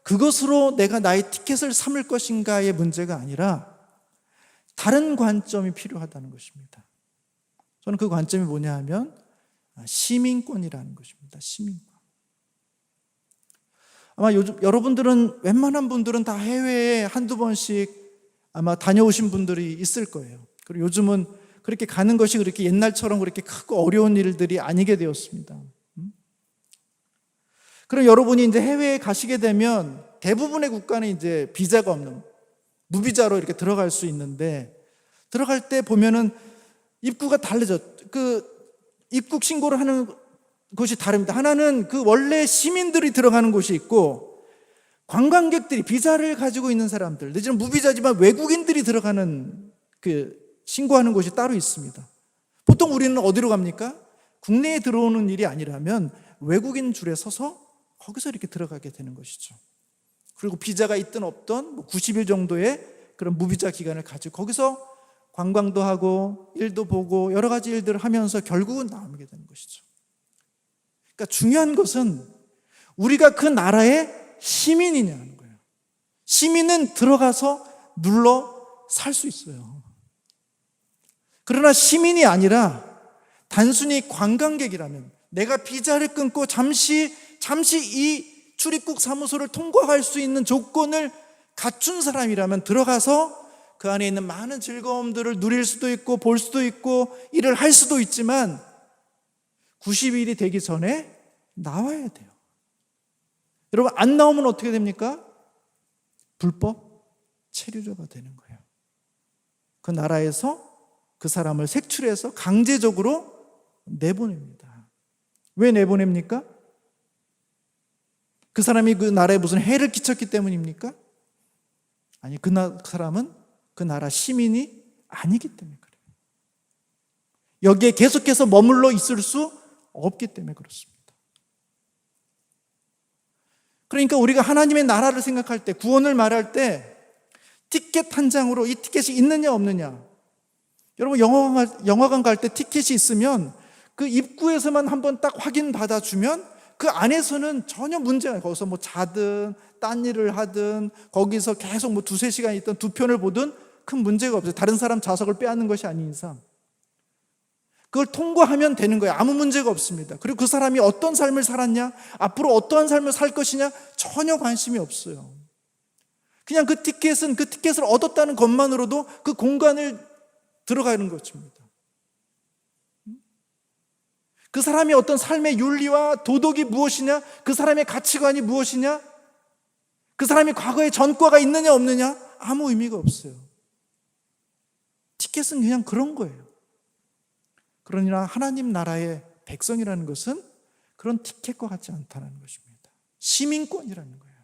그것으로 내가 나의 티켓을 삼을 것인가의 문제가 아니라 다른 관점이 필요하다는 것입니다. 저는 그 관점이 뭐냐 하면 시민권이라는 것입니다. 시민권. 아마 요즘 여러분들은, 웬만한 분들은 다 해외에 한두 번씩 아마 다녀오신 분들이 있을 거예요. 그리고 요즘은 그렇게 가는 것이 그렇게 옛날처럼 그렇게 크고 어려운 일들이 아니게 되었습니다. 그럼 여러분이 이제 해외에 가시게 되면 대부분의 국가는 이제 비자가 없는 무비자로 이렇게 들어갈 수 있는데, 들어갈 때 보면은 입구가 달라져. 그 입국 신고를 하는 곳이 다릅니다. 하나는 그 원래 시민들이 들어가는 곳이 있고, 관광객들이, 비자를 가지고 있는 사람들, 내지는 무비자지만 외국인들이 들어가는 그 신고하는 곳이 따로 있습니다. 보통 우리는 어디로 갑니까? 국내에 들어오는 일이 아니라면 외국인 줄에 서서 거기서 이렇게 들어가게 되는 것이죠. 그리고 비자가 있든 없든 90일 정도의 그런 무비자 기간을 가지고 거기서 관광도 하고 일도 보고 여러 가지 일들을 하면서 결국은 나오게 되는 것이죠. 그러니까 중요한 것은 우리가 그 나라의 시민이냐는 거예요. 시민은 들어가서 눌러 살 수 있어요. 그러나 시민이 아니라 단순히 관광객이라면, 내가 비자를 끊고 잠시 이 출입국 사무소를 통과할 수 있는 조건을 갖춘 사람이라면 들어가서 그 안에 있는 많은 즐거움들을 누릴 수도 있고 볼 수도 있고 일을 할 수도 있지만 90일이 되기 전에 나와야 돼요. 여러분, 안 나오면 어떻게 됩니까? 불법 체류자가 되는 거예요. 그 나라에서 그 사람을 색출해서 강제적으로 내보냅니다. 왜 내보냅니까? 그 사람이 그 나라에 무슨 해를 끼쳤기 때문입니까? 아니, 그 사람은 그 나라 시민이 아니기 때문에 그래요. 여기에 계속해서 머물러 있을 수 없기 때문에 그렇습니다. 그러니까 우리가 하나님의 나라를 생각할 때, 구원을 말할 때 티켓 한 장으로 이 티켓이 있느냐 없느냐, 여러분 영화관 갈 때 티켓이 있으면 그 입구에서만 한번 딱 확인 받아주면 그 안에서는 전혀 문제가 없어요. 거기서 뭐 자든 딴 일을 하든 거기서 계속 뭐 2-3시간 있던 두 편을 보든 큰 문제가 없어요. 다른 사람 좌석을 빼앗는 것이 아닌 이상 그걸 통과하면 되는 거예요. 아무 문제가 없습니다. 그리고 그 사람이 어떤 삶을 살았냐, 앞으로 어떠한 삶을 살 것이냐 전혀 관심이 없어요. 그냥 그 티켓을 얻었다는 것만으로도 그 공간을 들어가는 것입니다. 그 사람이 어떤 삶의 윤리와 도덕이 무엇이냐, 그 사람의 가치관이 무엇이냐, 그 사람이 과거에 전과가 있느냐 없느냐 아무 의미가 없어요. 티켓은 그냥 그런 거예요. 그러나 하나님 나라의 백성이라는 것은 그런 티켓과 같지 않다는 것입니다. 시민권이라는 거예요.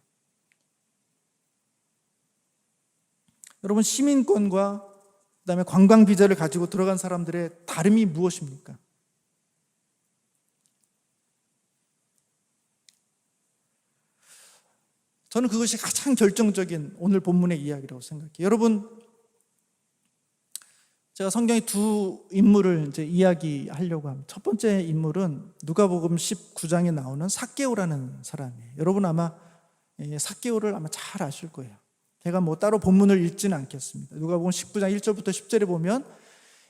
여러분, 시민권과 그다음에 관광 비자를 가지고 들어간 사람들의 다름이 무엇입니까? 저는 그것이 가장 결정적인 오늘 본문의 이야기라고 생각해요. 여러분, 제가 성경의 두 인물을 이제 이야기하려고 합니다. 첫 번째 인물은 누가복음 19장에 나오는 삭개오라는 사람이에요. 여러분 아마 삭개오를 아마 잘 아실 거예요. 제가 뭐 따로 본문을 읽지는 않겠습니다. 누가복음 19장 1절부터 10절에 보면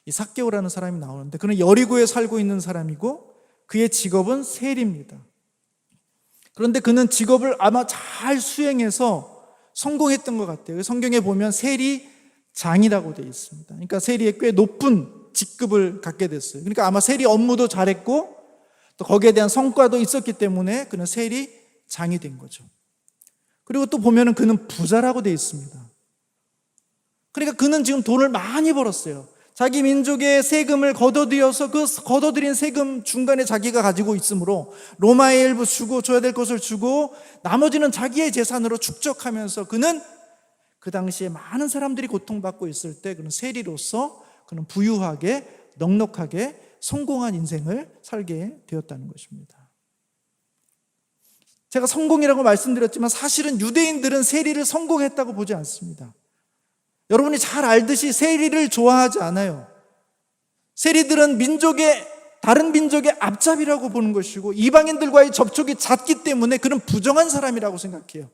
이 삭개오라는 사람이 나오는데, 그는 여리고에 살고 있는 사람이고 그의 직업은 세리입니다. 그런데 그는 직업을 아마 잘 수행해서 성공했던 것 같아요. 성경에 보면 세리장이라고 되어 있습니다. 그러니까 세리의 꽤 높은 직급을 갖게 됐어요. 그러니까 아마 세리 업무도 잘했고 또 거기에 대한 성과도 있었기 때문에 그는 세리장이 된 거죠. 그리고 또 보면은 그는 부자라고 되어 있습니다. 그러니까 그는 지금 돈을 많이 벌었어요. 자기 민족의 세금을 걷어들여서 그 걷어들인 세금 중간에 자기가 가지고 있으므로 로마의 일부 주고 줘야 될 것을 주고 나머지는 자기의 재산으로 축적하면서 그는 그 당시에 많은 사람들이 고통받고 있을 때 그는 세리로서 그는 부유하게 넉넉하게 성공한 인생을 살게 되었다는 것입니다. 제가 성공이라고 말씀드렸지만 사실은 유대인들은 세리를 성공했다고 보지 않습니다. 여러분이 잘 알듯이 세리를 좋아하지 않아요. 세리들은 다른 민족의 앞잡이라고 보는 것이고 이방인들과의 접촉이 잦기 때문에 그는 부정한 사람이라고 생각해요.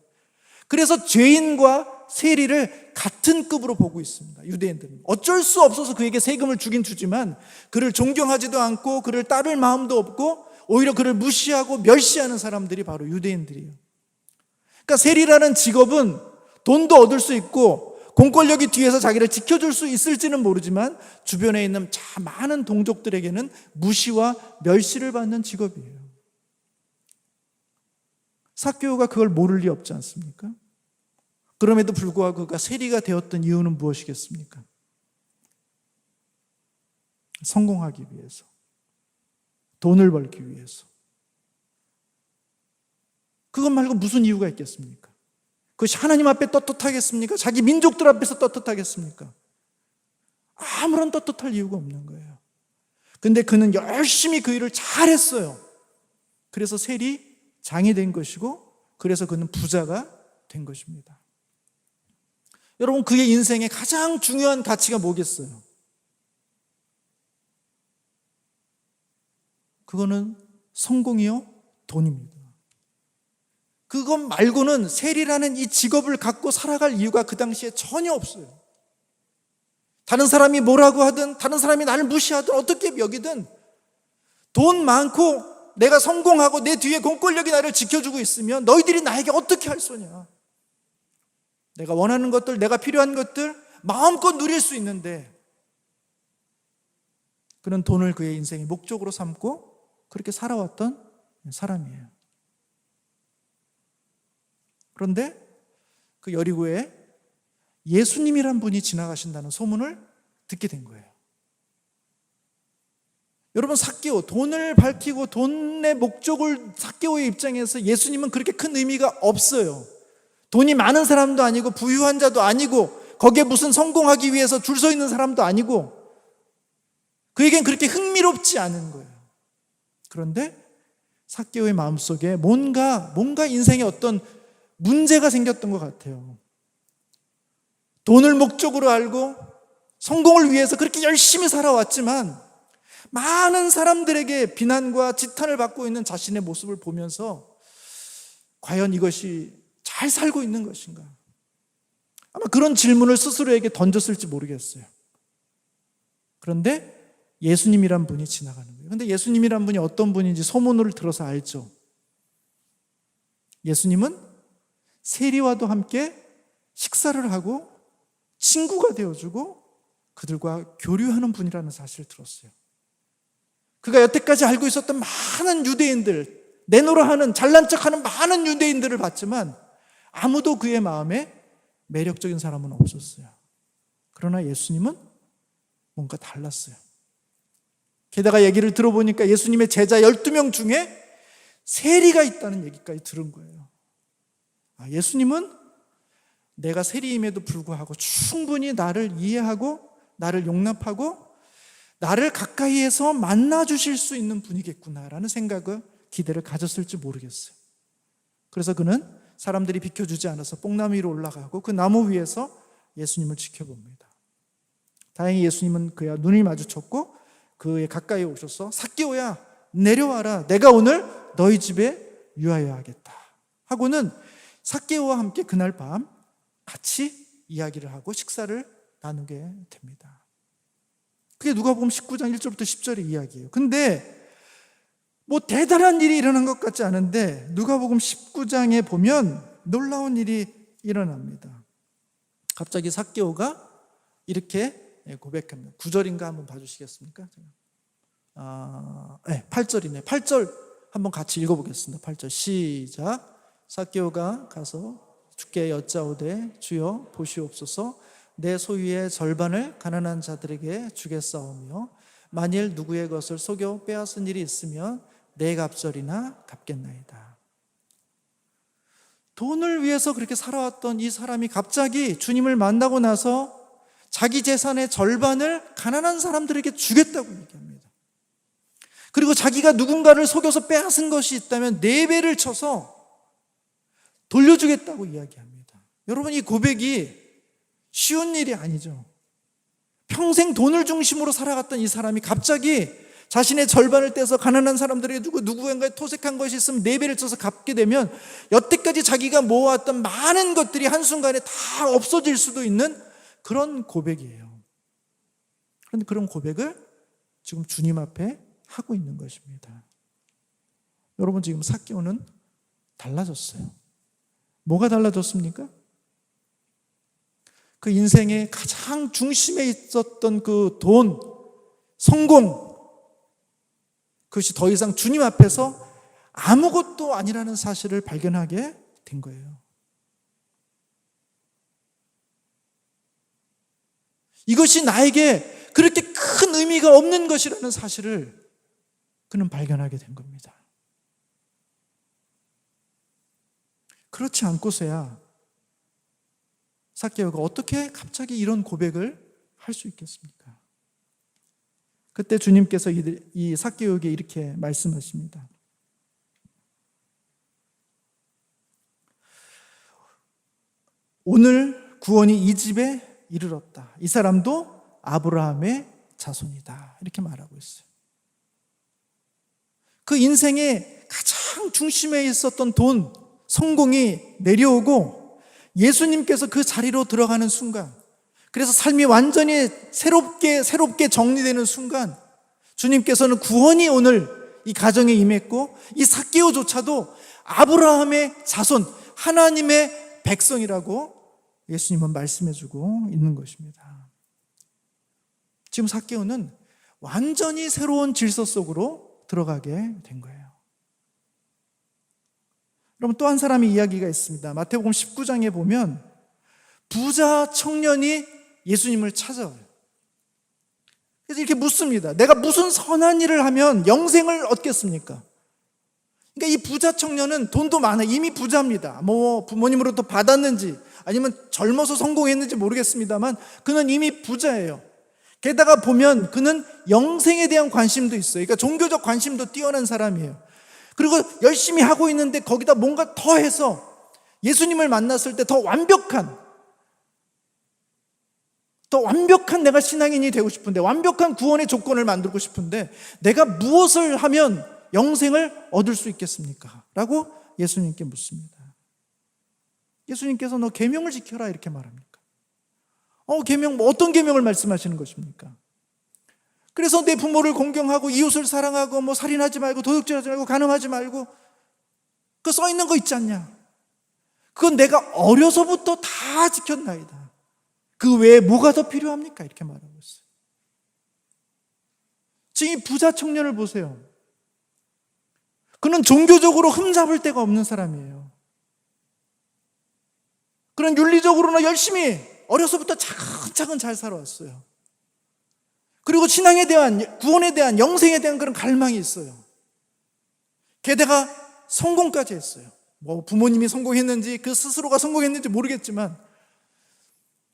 그래서 죄인과 세리를 같은 급으로 보고 있습니다. 유대인들은 어쩔 수 없어서 그에게 세금을 주긴 주지만 그를 존경하지도 않고 그를 따를 마음도 없고 오히려 그를 무시하고 멸시하는 사람들이 바로 유대인들이에요. 그러니까 세리라는 직업은 돈도 얻을 수 있고 공권력이 뒤에서 자기를 지켜줄 수 있을지는 모르지만 주변에 있는 많은 동족들에게는 무시와 멸시를 받는 직업이에요. 삭개오가 그걸 모를 리 없지 않습니까? 그럼에도 불구하고 그가 세리가 되었던 이유는 무엇이겠습니까? 성공하기 위해서, 돈을 벌기 위해서. 그것 말고 무슨 이유가 있겠습니까? 그것이 하나님 앞에 떳떳하겠습니까? 자기 민족들 앞에서 떳떳하겠습니까? 아무런 떳떳할 이유가 없는 거예요. 근데 그는 열심히 그 일을 잘했어요. 그래서 세리장이 된 것이고 그래서 그는 부자가 된 것입니다. 여러분, 그의 인생의 가장 중요한 가치가 뭐겠어요? 그거는 성공이요? 돈입니다. 그것 말고는 세리라는 이 직업을 갖고 살아갈 이유가 그 당시에 전혀 없어요. 다른 사람이 뭐라고 하든 다른 사람이 나를 무시하든 어떻게 여기든 돈 많고 내가 성공하고 내 뒤에 공권력이 나를 지켜주고 있으면 너희들이 나에게 어떻게 할 소냐. 내가 원하는 것들, 내가 필요한 것들 마음껏 누릴 수 있는데 그는 돈을 그의 인생의 목적으로 삼고 그렇게 살아왔던 사람이에요. 그런데 그 여리고에 예수님이란 분이 지나가신다는 소문을 듣게 된 거예요. 여러분, 삭개오, 돈을 밝히고 돈의 목적을 삭개오의 입장에서 예수님은 그렇게 큰 의미가 없어요. 돈이 많은 사람도 아니고 부유한 자도 아니고 거기에 무슨 성공하기 위해서 줄 서 있는 사람도 아니고 그에겐 그렇게 흥미롭지 않은 거예요. 그런데 삭개오의 마음속에 뭔가 인생에 어떤 문제가 생겼던 것 같아요. 돈을 목적으로 알고 성공을 위해서 그렇게 열심히 살아왔지만 많은 사람들에게 비난과 지탄을 받고 있는 자신의 모습을 보면서 과연 이것이 잘 살고 있는 것인가? 아마 그런 질문을 스스로에게 던졌을지 모르겠어요. 그런데 예수님이란 분이 지나가는 거예요. 그런데 예수님이란 분이 어떤 분인지 소문을 들어서 알죠. 예수님은 세리와도 함께 식사를 하고 친구가 되어주고 그들과 교류하는 분이라는 사실을 들었어요. 그가 여태까지 알고 있었던 많은 유대인들, 내노라 하는 잘난 척하는 많은 유대인들을 봤지만 아무도 그의 마음에 매력적인 사람은 없었어요. 그러나 예수님은 뭔가 달랐어요. 게다가 얘기를 들어보니까 예수님의 제자 12명 중에 세리가 있다는 얘기까지 들은 거예요. 예수님은 내가 세리임에도 불구하고 충분히 나를 이해하고 나를 용납하고 나를 가까이에서 만나주실 수 있는 분이겠구나라는 생각을, 기대를 가졌을지 모르겠어요. 그래서 그는 사람들이 비켜주지 않아서 뽕나무 위로 올라가고 그 나무 위에서 예수님을 지켜봅니다. 다행히 예수님은 그와 눈이 마주쳤고 그의 가까이 오셔서 삭개오야 내려와라, 내가 오늘 너희 집에 유하여 하겠다 하고는 삭개오와 함께 그날 밤 같이 이야기를 하고 식사를 나누게 됩니다. 그게 누가복음 19장 1절부터 10절의 이야기예요. 근데 뭐 대단한 일이 일어난 것 같지 않은데 누가복음 19장에 보면 놀라운 일이 일어납니다. 갑자기 삭개오가 이렇게 고백합니다. 9절인가 한번 봐주시겠습니까? 8절이네. 8절 한번 같이 읽어보겠습니다. 8절 시작. 삭개오가 가서 주께 여짜오되 주여 보시옵소서, 내 소유의 절반을 가난한 자들에게 주겠사오며 만일 누구의 것을 속여 빼앗은 일이 있으면 내 갑절이나 갚겠나이다. 돈을 위해서 그렇게 살아왔던 이 사람이 갑자기 주님을 만나고 나서 자기 재산의 절반을 가난한 사람들에게 주겠다고 얘기합니다. 그리고 자기가 누군가를 속여서 빼앗은 것이 있다면 4배를 쳐서 돌려주겠다고 이야기합니다. 여러분, 이 고백이 쉬운 일이 아니죠. 평생 돈을 중심으로 살아갔던 이 사람이 갑자기 자신의 절반을 떼서 가난한 사람들에게 누구인가에 토색한 것이 있으면 4배를 쳐서 갚게 되면 여태까지 자기가 모아왔던 많은 것들이 한순간에 다 없어질 수도 있는 그런 고백이에요. 그런데 그런 고백을 지금 주님 앞에 하고 있는 것입니다. 여러분, 지금 삭개오는 달라졌어요. 뭐가 달라졌습니까? 그 인생의 가장 중심에 있었던 그 돈, 성공, 그것이 더 이상 주님 앞에서 아무것도 아니라는 사실을 발견하게 된 거예요. 이것이 나에게 그렇게 큰 의미가 없는 것이라는 사실을 그는 발견하게 된 겁니다. 그렇지 않고서야 삭개오가 어떻게 갑자기 이런 고백을 할 수 있겠습니까? 그때 주님께서 이 삭개오에게 이렇게 말씀하십니다. 오늘 구원이 이 집에 이르렀다. 이 사람도 아브라함의 자손이다. 이렇게 말하고 있어요. 그 인생의 가장 중심에 있었던 돈, 성공이 내려오고 예수님께서 그 자리로 들어가는 순간, 그래서 삶이 완전히 새롭게 정리되는 순간 주님께서는 구원이 오늘 이 가정에 임했고 이 삭개오조차도 아브라함의 자손, 하나님의 백성이라고 예수님은 말씀해주고 있는 것입니다. 지금 삭개오는 완전히 새로운 질서 속으로 들어가게 된 거예요. 여러분, 또 한 사람의 이야기가 있습니다. 마태복음 19장에 보면 부자 청년이 예수님을 찾아와요. 그래서 이렇게 묻습니다. 내가 무슨 선한 일을 하면 영생을 얻겠습니까? 그러니까 이 부자 청년은 돈도 많아요. 이미 부자입니다. 뭐 부모님으로부터 받았는지 아니면 젊어서 성공했는지 모르겠습니다만 그는 이미 부자예요. 게다가 보면 그는 영생에 대한 관심도 있어요. 그러니까 종교적 관심도 뛰어난 사람이에요. 그리고 열심히 하고 있는데 거기다 뭔가 더 해서 예수님을 만났을 때 더 완벽한 내가 신앙인이 되고 싶은데, 완벽한 구원의 조건을 만들고 싶은데 내가 무엇을 하면 영생을 얻을 수 있겠습니까? 라고 예수님께 묻습니다. 예수님께서 너 계명을 지켜라 이렇게 말합니까? 계명, 어떤 계명을 말씀하시는 것입니까? 그래서 내 부모를 공경하고 이웃을 사랑하고 뭐 살인하지 말고 도둑질하지 말고 간음하지 말고 그 써 있는 거 있지 않냐? 그건 내가 어려서부터 다 지켰나이다. 그 외에 뭐가 더 필요합니까? 이렇게 말하고 있어요. 지금 이 부자 청년을 보세요. 그는 종교적으로 흠잡을 데가 없는 사람이에요. 그는 윤리적으로는 열심히 어려서부터 차근차근 잘 살아왔어요. 그리고 신앙에 대한, 구원에 대한, 영생에 대한 그런 갈망이 있어요. 게다가 성공까지 했어요. 뭐 부모님이 성공했는지 그 스스로가 성공했는지 모르겠지만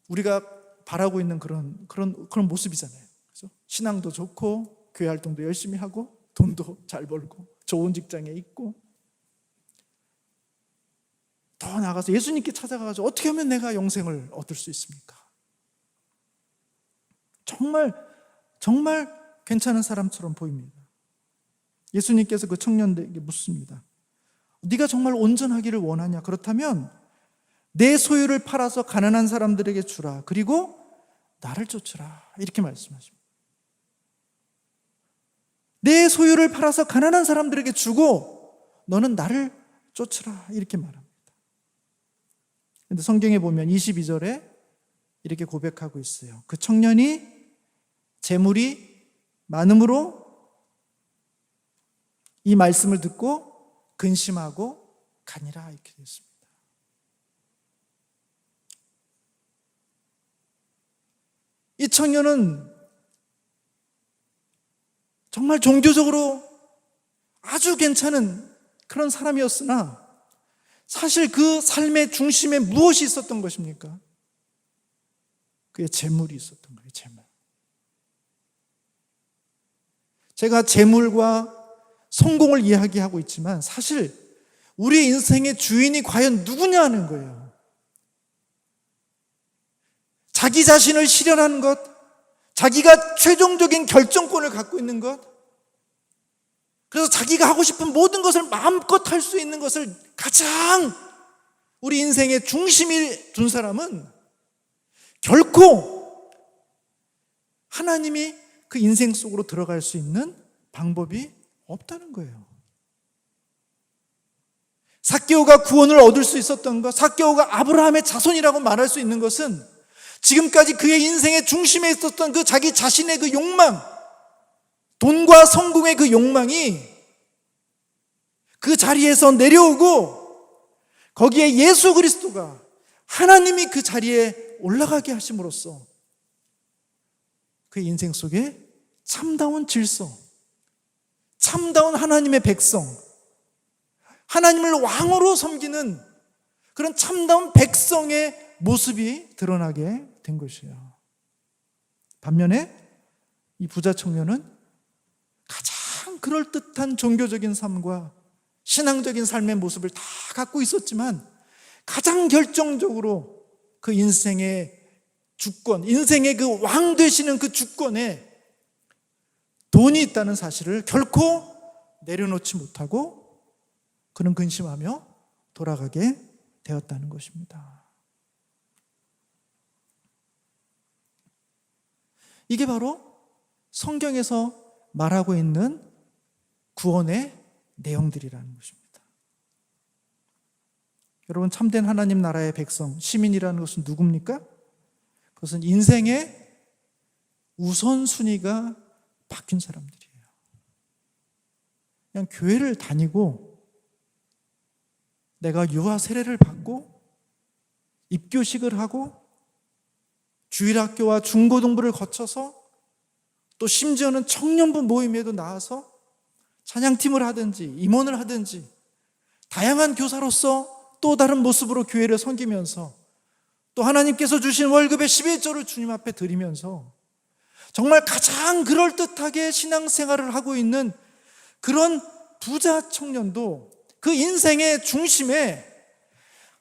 우리가 바라고 있는 그런 모습이잖아요. 그래서 신앙도 좋고 교회 활동도 열심히 하고 돈도 잘 벌고 좋은 직장에 있고 더 나아가서 예수님께 찾아가서 어떻게 하면 내가 영생을 얻을 수 있습니까? 정말 괜찮은 사람처럼 보입니다. 예수님께서 그 청년들에게 묻습니다. 네가 정말 온전하기를 원하냐? 그렇다면 내 소유를 팔아서 가난한 사람들에게 주라. 그리고 나를 쫓으라. 이렇게 말씀하십니다. 내 소유를 팔아서 가난한 사람들에게 주고 너는 나를 쫓으라. 이렇게 말합니다. 그런데 성경에 보면 22절에 이렇게 고백하고 있어요. 그 청년이 재물이 많음으로 이 말씀을 듣고 근심하고 가니라 이렇게 됐습니다. 이 청년은 정말 종교적으로 아주 괜찮은 그런 사람이었으나 사실 그 삶의 중심에 무엇이 있었던 것입니까? 그의 재물이 있었던 거예요. 재물. 제가 재물과 성공을 이야기하고 있지만 사실 우리 인생의 주인이 과연 누구냐는 거예요. 자기 자신을 실현하는 것, 자기가 최종적인 결정권을 갖고 있는 것, 그래서 자기가 하고 싶은 모든 것을 마음껏 할 수 있는 것을 가장 우리 인생의 중심에 둔 사람은 결코 하나님이 그 인생 속으로 들어갈 수 있는 방법이 없다는 거예요. 삭개오가 구원을 얻을 수 있었던 것, 삭개오가 아브라함의 자손이라고 말할 수 있는 것은 지금까지 그의 인생의 중심에 있었던 그 자기 자신의 그 욕망, 돈과 성공의 그 욕망이 그 자리에서 내려오고 거기에 예수 그리스도가 하나님이 그 자리에 올라가게 하심으로써 그의 인생 속에 참다운 질서, 참다운 하나님의 백성, 하나님을 왕으로 섬기는 그런 참다운 백성의 모습이 드러나게 된 것이에요. 반면에 이 부자 청년은 가장 그럴듯한 종교적인 삶과 신앙적인 삶의 모습을 다 갖고 있었지만 가장 결정적으로 그 인생의 주권, 인생의 그 왕 되시는 그 주권에 돈이 있다는 사실을 결코 내려놓지 못하고 그는 근심하며 돌아가게 되었다는 것입니다. 이게 바로 성경에서 말하고 있는 구원의 내용들이라는 것입니다. 여러분, 참된 하나님 나라의 백성, 시민이라는 것은 누굽니까? 그것은 인생의 우선순위가 바뀐 사람들이에요. 그냥 교회를 다니고 내가 유아 세례를 받고 입교식을 하고 주일학교와 중고등부를 거쳐서 또 심지어는 청년부 모임에도 나와서 찬양팀을 하든지 임원을 하든지 다양한 교사로서 또 다른 모습으로 교회를 섬기면서 또 하나님께서 주신 월급의 11조를 주님 앞에 드리면서 정말 가장 그럴듯하게 신앙생활을 하고 있는 그런 부자 청년도 그 인생의 중심에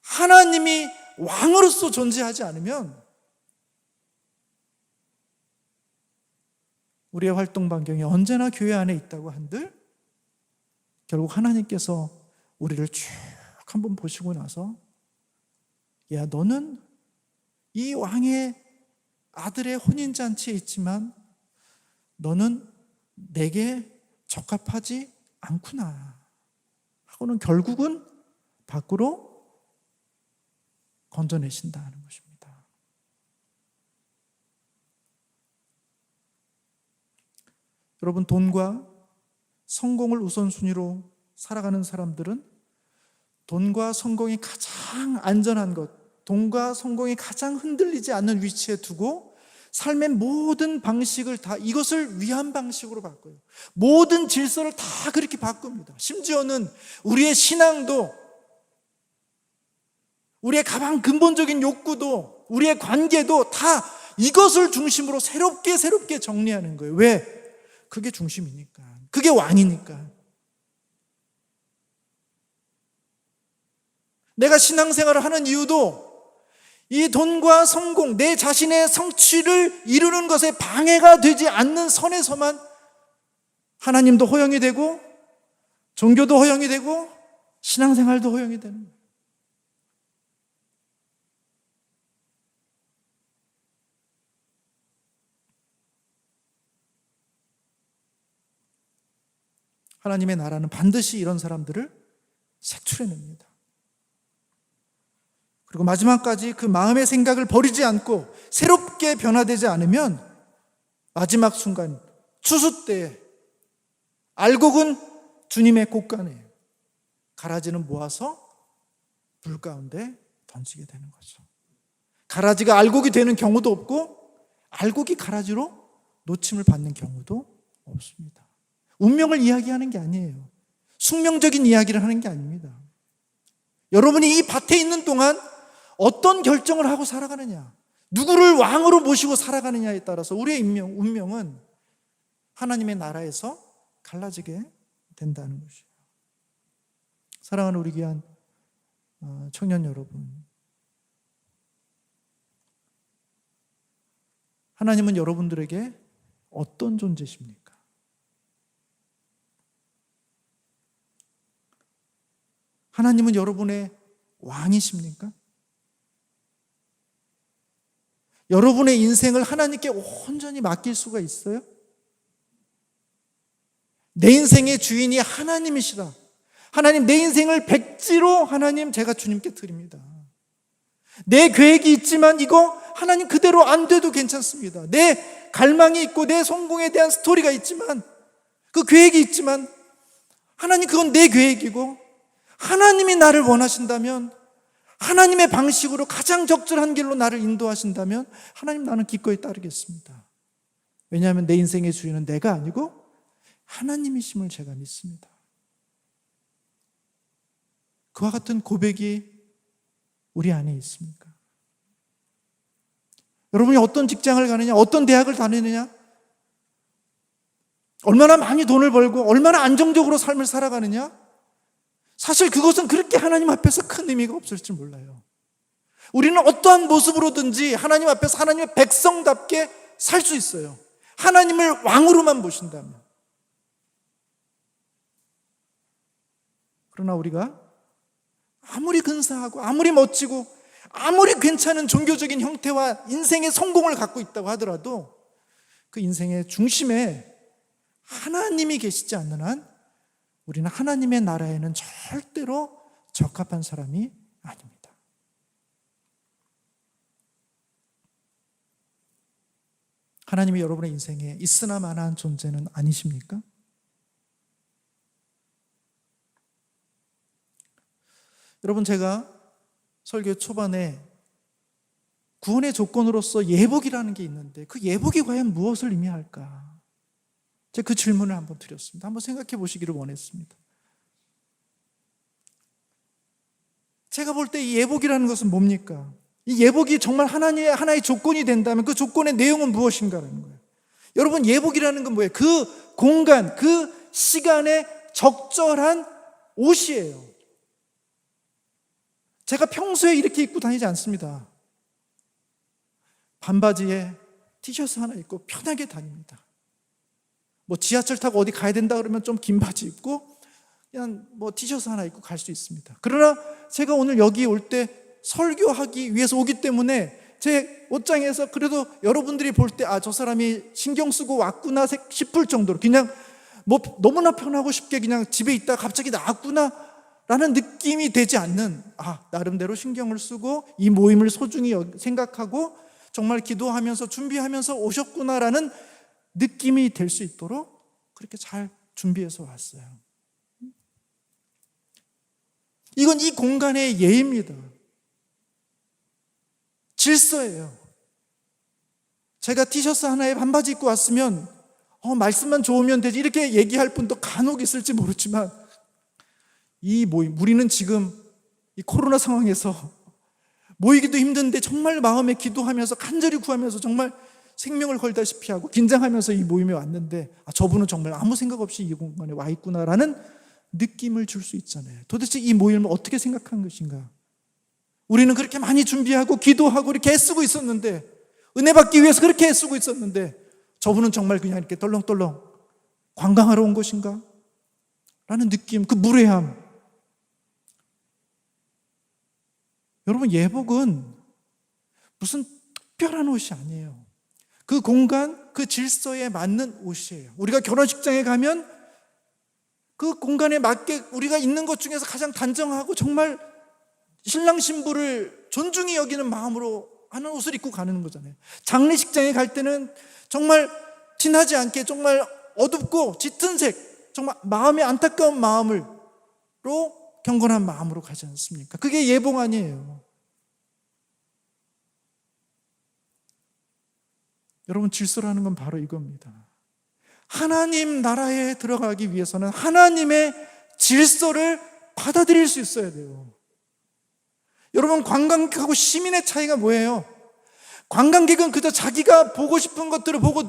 하나님이 왕으로서 존재하지 않으면 우리의 활동 반경이 언제나 교회 안에 있다고 한들 결국 하나님께서 우리를 쭉 한번 보시고 나서 야, 너는 이 왕의 아들의 혼인잔치에 있지만 너는 내게 적합하지 않구나 하고는 결국은 밖으로 건져내신다는 것입니다. 여러분, 돈과 성공을 우선순위로 살아가는 사람들은 돈과 성공이 가장 안전한 것, 돈과 성공이 가장 흔들리지 않는 위치에 두고 삶의 모든 방식을 다 이것을 위한 방식으로 바꿔요. 모든 질서를 다 그렇게 바꿉니다. 심지어는 우리의 신앙도 우리의 가장 근본적인 욕구도, 우리의 관계도 다 이것을 중심으로 새롭게 정리하는 거예요. 왜? 그게 중심이니까. 그게 왕이니까. 내가 신앙생활을 하는 이유도 이 돈과 성공, 내 자신의 성취를 이루는 것에 방해가 되지 않는 선에서만 하나님도 허용이 되고 종교도 허용이 되고 신앙생활도 허용이 되는 거예요. 하나님의 나라는 반드시 이런 사람들을 색출해냅니다. 그리고 마지막까지 그 마음의 생각을 버리지 않고 새롭게 변화되지 않으면 마지막 순간 추수 때에 알곡은 주님의 곳간에, 가라지는 모아서 불 가운데 던지게 되는 거죠. 가라지가 알곡이 되는 경우도 없고 알곡이 가라지로 놓침을 받는 경우도 없습니다. 운명을 이야기하는 게 아니에요. 숙명적인 이야기를 하는 게 아닙니다. 여러분이 이 밭에 있는 동안 어떤 결정을 하고 살아가느냐, 누구를 왕으로 모시고 살아가느냐에 따라서 우리의 운명은 하나님의 나라에서 갈라지게 된다는 것이에요. 사랑하는 우리 귀한 청년 여러분, 하나님은 여러분들에게 어떤 존재십니까? 하나님은 여러분의 왕이십니까? 여러분의 인생을 하나님께 온전히 맡길 수가 있어요? 내 인생의 주인이 하나님이시다. 하나님, 내 인생을 백지로 하나님 제가 주님께 드립니다. 내 계획이 있지만 이거 하나님 그대로 안 돼도 괜찮습니다. 내 갈망이 있고 내 성공에 대한 스토리가 있지만, 그 계획이 있지만 하나님, 그건 내 계획이고 하나님이 나를 원하신다면, 하나님의 방식으로 가장 적절한 길로 나를 인도하신다면 하나님, 나는 기꺼이 따르겠습니다. 왜냐하면 내 인생의 주인은 내가 아니고 하나님이심을 제가 믿습니다. 그와 같은 고백이 우리 안에 있습니까? 여러분이 어떤 직장을 가느냐, 어떤 대학을 다니느냐, 얼마나 많이 돈을 벌고 얼마나 안정적으로 삶을 살아가느냐, 사실 그것은 그렇게 하나님 앞에서 큰 의미가 없을지 몰라요. 우리는 어떠한 모습으로든지 하나님 앞에서 하나님의 백성답게 살 수 있어요. 하나님을 왕으로만 보신다면. 그러나 우리가 아무리 근사하고 아무리 멋지고 아무리 괜찮은 종교적인 형태와 인생의 성공을 갖고 있다고 하더라도 그 인생의 중심에 하나님이 계시지 않는 한 우리는 하나님의 나라에는 절대로 적합한 사람이 아닙니다. 하나님이 여러분의 인생에 있으나 마나한 존재는 아니십니까? 여러분, 제가 설교 초반에 구원의 조건으로서 예복이라는 게 있는데 그 예복이 과연 무엇을 의미할까? 제가 그 질문을 한번 드렸습니다. 한번 생각해 보시기를 원했습니다. 제가 볼 때 이 예복이라는 것은 뭡니까? 이 예복이 정말 하나의 조건이 된다면 그 조건의 내용은 무엇인가라는 거예요. 여러분, 예복이라는 건 뭐예요? 그 공간, 그 시간에 적절한 옷이에요. 제가 평소에 이렇게 입고 다니지 않습니다. 반바지에 티셔츠 하나 입고 편하게 다닙니다. 뭐 지하철 타고 어디 가야 된다 그러면 좀 긴 바지 입고 그냥 뭐 티셔츠 하나 입고 갈 수 있습니다. 그러나 제가 오늘 여기 올 때 설교하기 위해서 오기 때문에 제 옷장에서 그래도 여러분들이 볼 때 저 사람이 신경 쓰고 왔구나 싶을 정도로 그냥 뭐 너무나 편하고 쉽게 그냥 집에 있다가 갑자기 나왔구나 라는 느낌이 되지 않는, 나름대로 신경을 쓰고 이 모임을 소중히 생각하고 정말 기도하면서 준비하면서 오셨구나라는 느낌이 될 수 있도록 그렇게 잘 준비해서 왔어요. 이건 이 공간의 예입니다. 질서예요. 제가 티셔츠 하나에 반바지 입고 왔으면 말씀만 좋으면 되지 이렇게 얘기할 분도 간혹 있을지 모르지만 이 모임, 우리는 지금 이 코로나 상황에서 모이기도 힘든데 정말 마음에 기도하면서 간절히 구하면서 정말 생명을 걸다시피 하고 긴장하면서 이 모임에 왔는데 저분은 정말 아무 생각 없이 이 공간에 와 있구나라는 느낌을 줄 수 있잖아요. 도대체 이 모임을 어떻게 생각한 것인가? 우리는 그렇게 많이 준비하고 기도하고 이렇게 애쓰고 있었는데, 은혜 받기 위해서 그렇게 애쓰고 있었는데 저분은 정말 그냥 이렇게 떨렁떨렁 관광하러 온 것인가? 라는 느낌, 그 무례함. 여러분, 예복은 무슨 특별한 옷이 아니에요. 그 공간, 그 질서에 맞는 옷이에요. 우리가 결혼식장에 가면 그 공간에 맞게 우리가 있는 것 중에서 가장 단정하고 정말 신랑 신부를 존중히 여기는 마음으로 하는 옷을 입고 가는 거잖아요. 장례식장에 갈 때는 정말 티나지 않게 정말 어둡고 짙은 색, 정말 마음에 안타까운 마음으로, 경건한 마음으로 가지 않습니까? 그게 예복 아니에요. 여러분, 질서라는 건 바로 이겁니다. 하나님 나라에 들어가기 위해서는 하나님의 질서를 받아들일 수 있어야 돼요. 여러분, 관광객하고 시민의 차이가 뭐예요? 관광객은 그저 자기가 보고 싶은 것들을 보고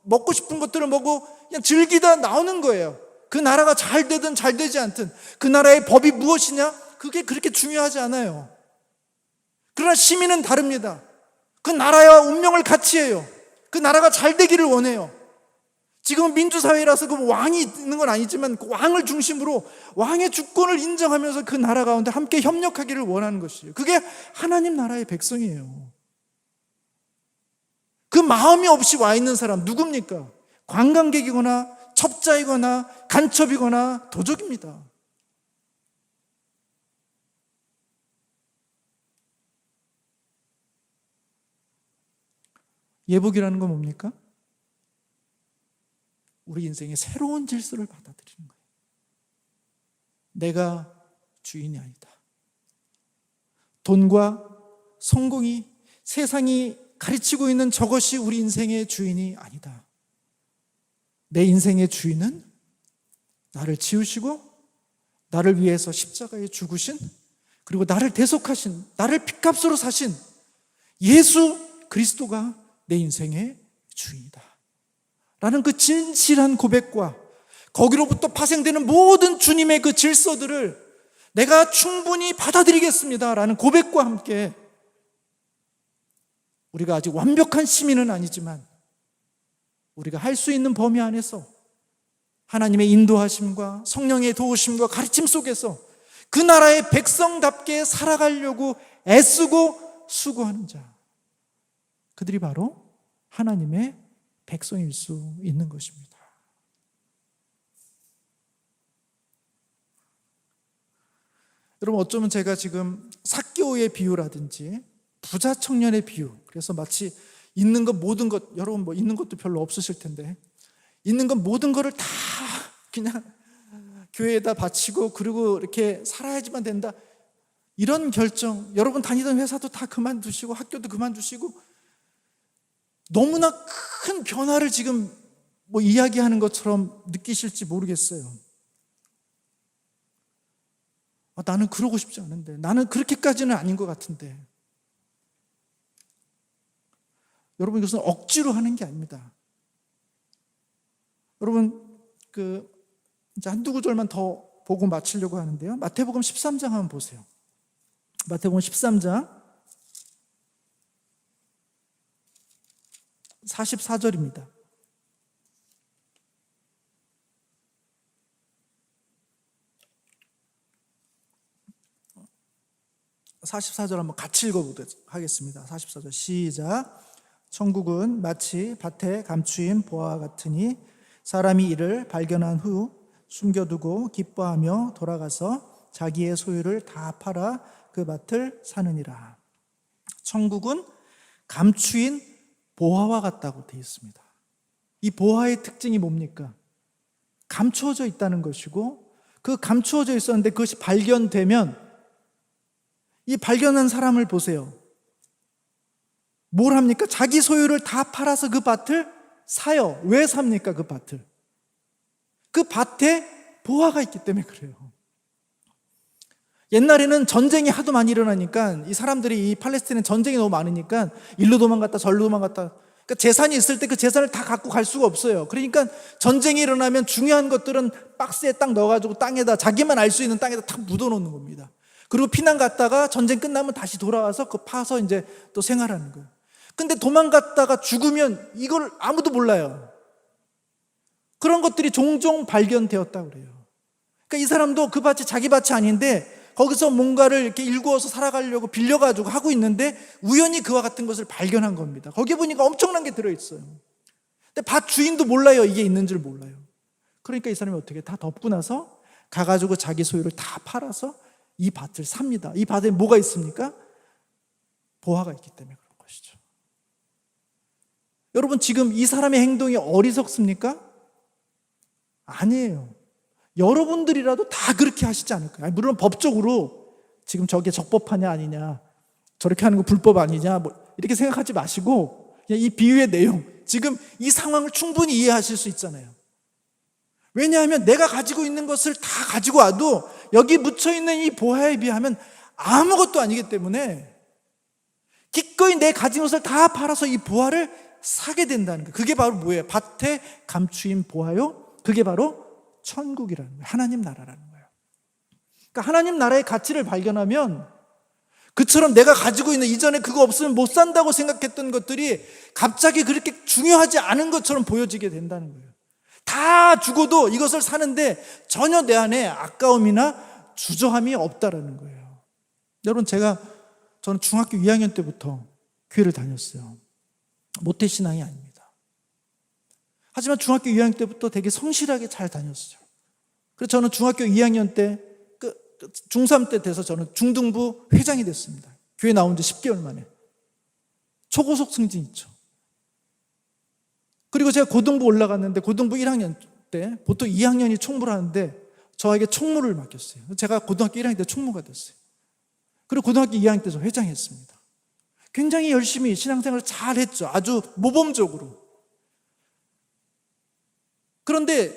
먹고 싶은 것들을 먹고 그냥 즐기다 나오는 거예요. 그 나라가 잘 되든 잘 되지 않든 그 나라의 법이 무엇이냐? 그게 그렇게 중요하지 않아요. 그러나 시민은 다릅니다. 그 나라와 운명을 같이 해요. 그 나라가 잘 되기를 원해요. 지금은 민주사회라서 그 왕이 있는 건 아니지만 그 왕을 중심으로 왕의 주권을 인정하면서 그 나라 가운데 함께 협력하기를 원하는 것이에요. 그게 하나님 나라의 백성이에요. 그 마음이 없이 와 있는 사람 누굽니까? 관광객이거나 첩자이거나 간첩이거나 도적입니다. 예복이라는 건 뭡니까? 우리 인생의 새로운 질서를 받아들이는 거예요. 내가 주인이 아니다. 돈과 성공이, 세상이 가르치고 있는 저것이 우리 인생의 주인이 아니다. 내 인생의 주인은 나를 지으시고 나를 위해서 십자가에 죽으신, 그리고 나를 대속하신, 나를 핏값으로 사신 예수 그리스도가 내 인생의 주인이다 라는 그 진실한 고백과 거기로부터 파생되는 모든 주님의 그 질서들을 내가 충분히 받아들이겠습니다 라는 고백과 함께, 우리가 아직 완벽한 시민은 아니지만 우리가 할 수 있는 범위 안에서 하나님의 인도하심과 성령의 도우심과 가르침 속에서 그 나라의 백성답게 살아가려고 애쓰고 수고하는 자, 그들이 바로 하나님의 백성일 수 있는 것입니다. 여러분, 어쩌면 제가 지금 삭개오의 비유라든지 부자 청년의 비유, 그래서 마치 있는 것 모든 것, 여러분 뭐 있는 것도 별로 없으실 텐데 있는 것 모든 것을 다 그냥 교회에다 바치고 그리고 이렇게 살아야지만 된다, 이런 결정, 여러분 다니던 회사도 다 그만두시고 학교도 그만두시고 너무나 큰 변화를 지금 뭐 이야기하는 것처럼 느끼실지 모르겠어요. 나는 그러고 싶지 않은데, 나는 그렇게까지는 아닌 것 같은데. 여러분, 이것은 억지로 하는 게 아닙니다. 여러분, 이제 한두 구절만 더 보고 마치려고 하는데요. 마태복음 13장 한번 보세요. 마태복음 13장 44절입니다. 한번 같이 읽어보도록 하겠습니다. 44절 시작. 천국은 마치 밭에 감추인 보화와 같으니 사람이 이를 발견한 후 숨겨두고 기뻐하며 돌아가서 자기의 소유를 다 팔아 그 밭을 사느니라. 천국은 감추인 보화와 같다고 되어 있습니다. 이 보화의 특징이 뭡니까? 감추어져 있다는 것이고, 그 감추어져 있었는데 그것이 발견되면 이 발견한 사람을 보세요. 뭘 합니까? 자기 소유를 다 팔아서 그 밭을 사요. 왜 삽니까? 그 밭을. 그 밭에 보화가 있기 때문에 그래요. 옛날에는 전쟁이 하도 많이 일어나니까 이 사람들이, 이 팔레스타인은 전쟁이 너무 많으니까 일로 도망갔다 절로 도망갔다, 그러니까 재산이 있을 때 그 재산을 다 갖고 갈 수가 없어요. 그러니까 전쟁이 일어나면 중요한 것들은 박스에 딱 넣어가지고 땅에다, 자기만 알 수 있는 땅에다 탁 묻어놓는 겁니다. 그리고 피난 갔다가 전쟁 끝나면 다시 돌아와서 그 파서 이제 또 생활하는 거예요. 근데 도망갔다가 죽으면 이걸 아무도 몰라요. 그런 것들이 종종 발견되었다고 그래요. 그러니까 이 사람도 그 밭이 자기 밭이 아닌데 거기서 뭔가를 이렇게 일구어서 살아가려고 빌려가지고 하고 있는데 우연히 그와 같은 것을 발견한 겁니다. 거기 보니까 엄청난 게 들어있어요. 근데 밭 주인도 몰라요. 이게 있는 줄 몰라요. 그러니까 이 사람이 어떻게 다 덮고 나서 가가지고 자기 소유를 다 팔아서 이 밭을 삽니다. 이 밭에 뭐가 있습니까? 보화가 있기 때문에 그런 것이죠. 여러분, 지금 이 사람의 행동이 어리석습니까? 아니에요. 여러분들이라도 다 그렇게 하시지 않을까요? 물론 법적으로 지금 저게 적법하냐 아니냐, 저렇게 하는 거 불법 아니냐, 뭐 이렇게 생각하지 마시고 그냥 이 비유의 내용, 지금 이 상황을 충분히 이해하실 수 있잖아요. 왜냐하면 내가 가지고 있는 것을 다 가지고 와도 여기 묻혀있는 이 보화에 비하면 아무것도 아니기 때문에 기꺼이 내 가진 것을 다 팔아서 이 보화를 사게 된다는 거예요. 그게 바로 뭐예요? 밭에 감추인 보화요? 그게 바로 천국이라는 거예요. 하나님 나라라는 거예요. 그러니까 하나님 나라의 가치를 발견하면 그처럼 내가 가지고 있는, 이전에 그거 없으면 못 산다고 생각했던 것들이 갑자기 그렇게 중요하지 않은 것처럼 보여지게 된다는 거예요. 다 죽어도 이것을 사는데 전혀 내 안에 아까움이나 주저함이 없다라는 거예요. 여러분, 저는 중학교 2학년 때부터 교회를 다녔어요. 모태신앙이 아닙니다. 하지만 중학교 2학년 때부터 되게 성실하게 잘 다녔어요. 그래서 저는 중학교 2학년 때, 중3 때 돼서 저는 중등부 회장이 됐습니다. 교회 나온 지 10개월 만에. 초고속 승진 있죠. 그리고 제가 고등부 올라갔는데, 고등부 1학년 때, 보통 2학년이 총무를 하는데 저에게 총무를 맡겼어요. 제가 고등학교 1학년 때 총무가 됐어요. 그리고 고등학교 2학년 때 저 회장했습니다. 굉장히 열심히 신앙생활을 잘 했죠. 아주 모범적으로. 그런데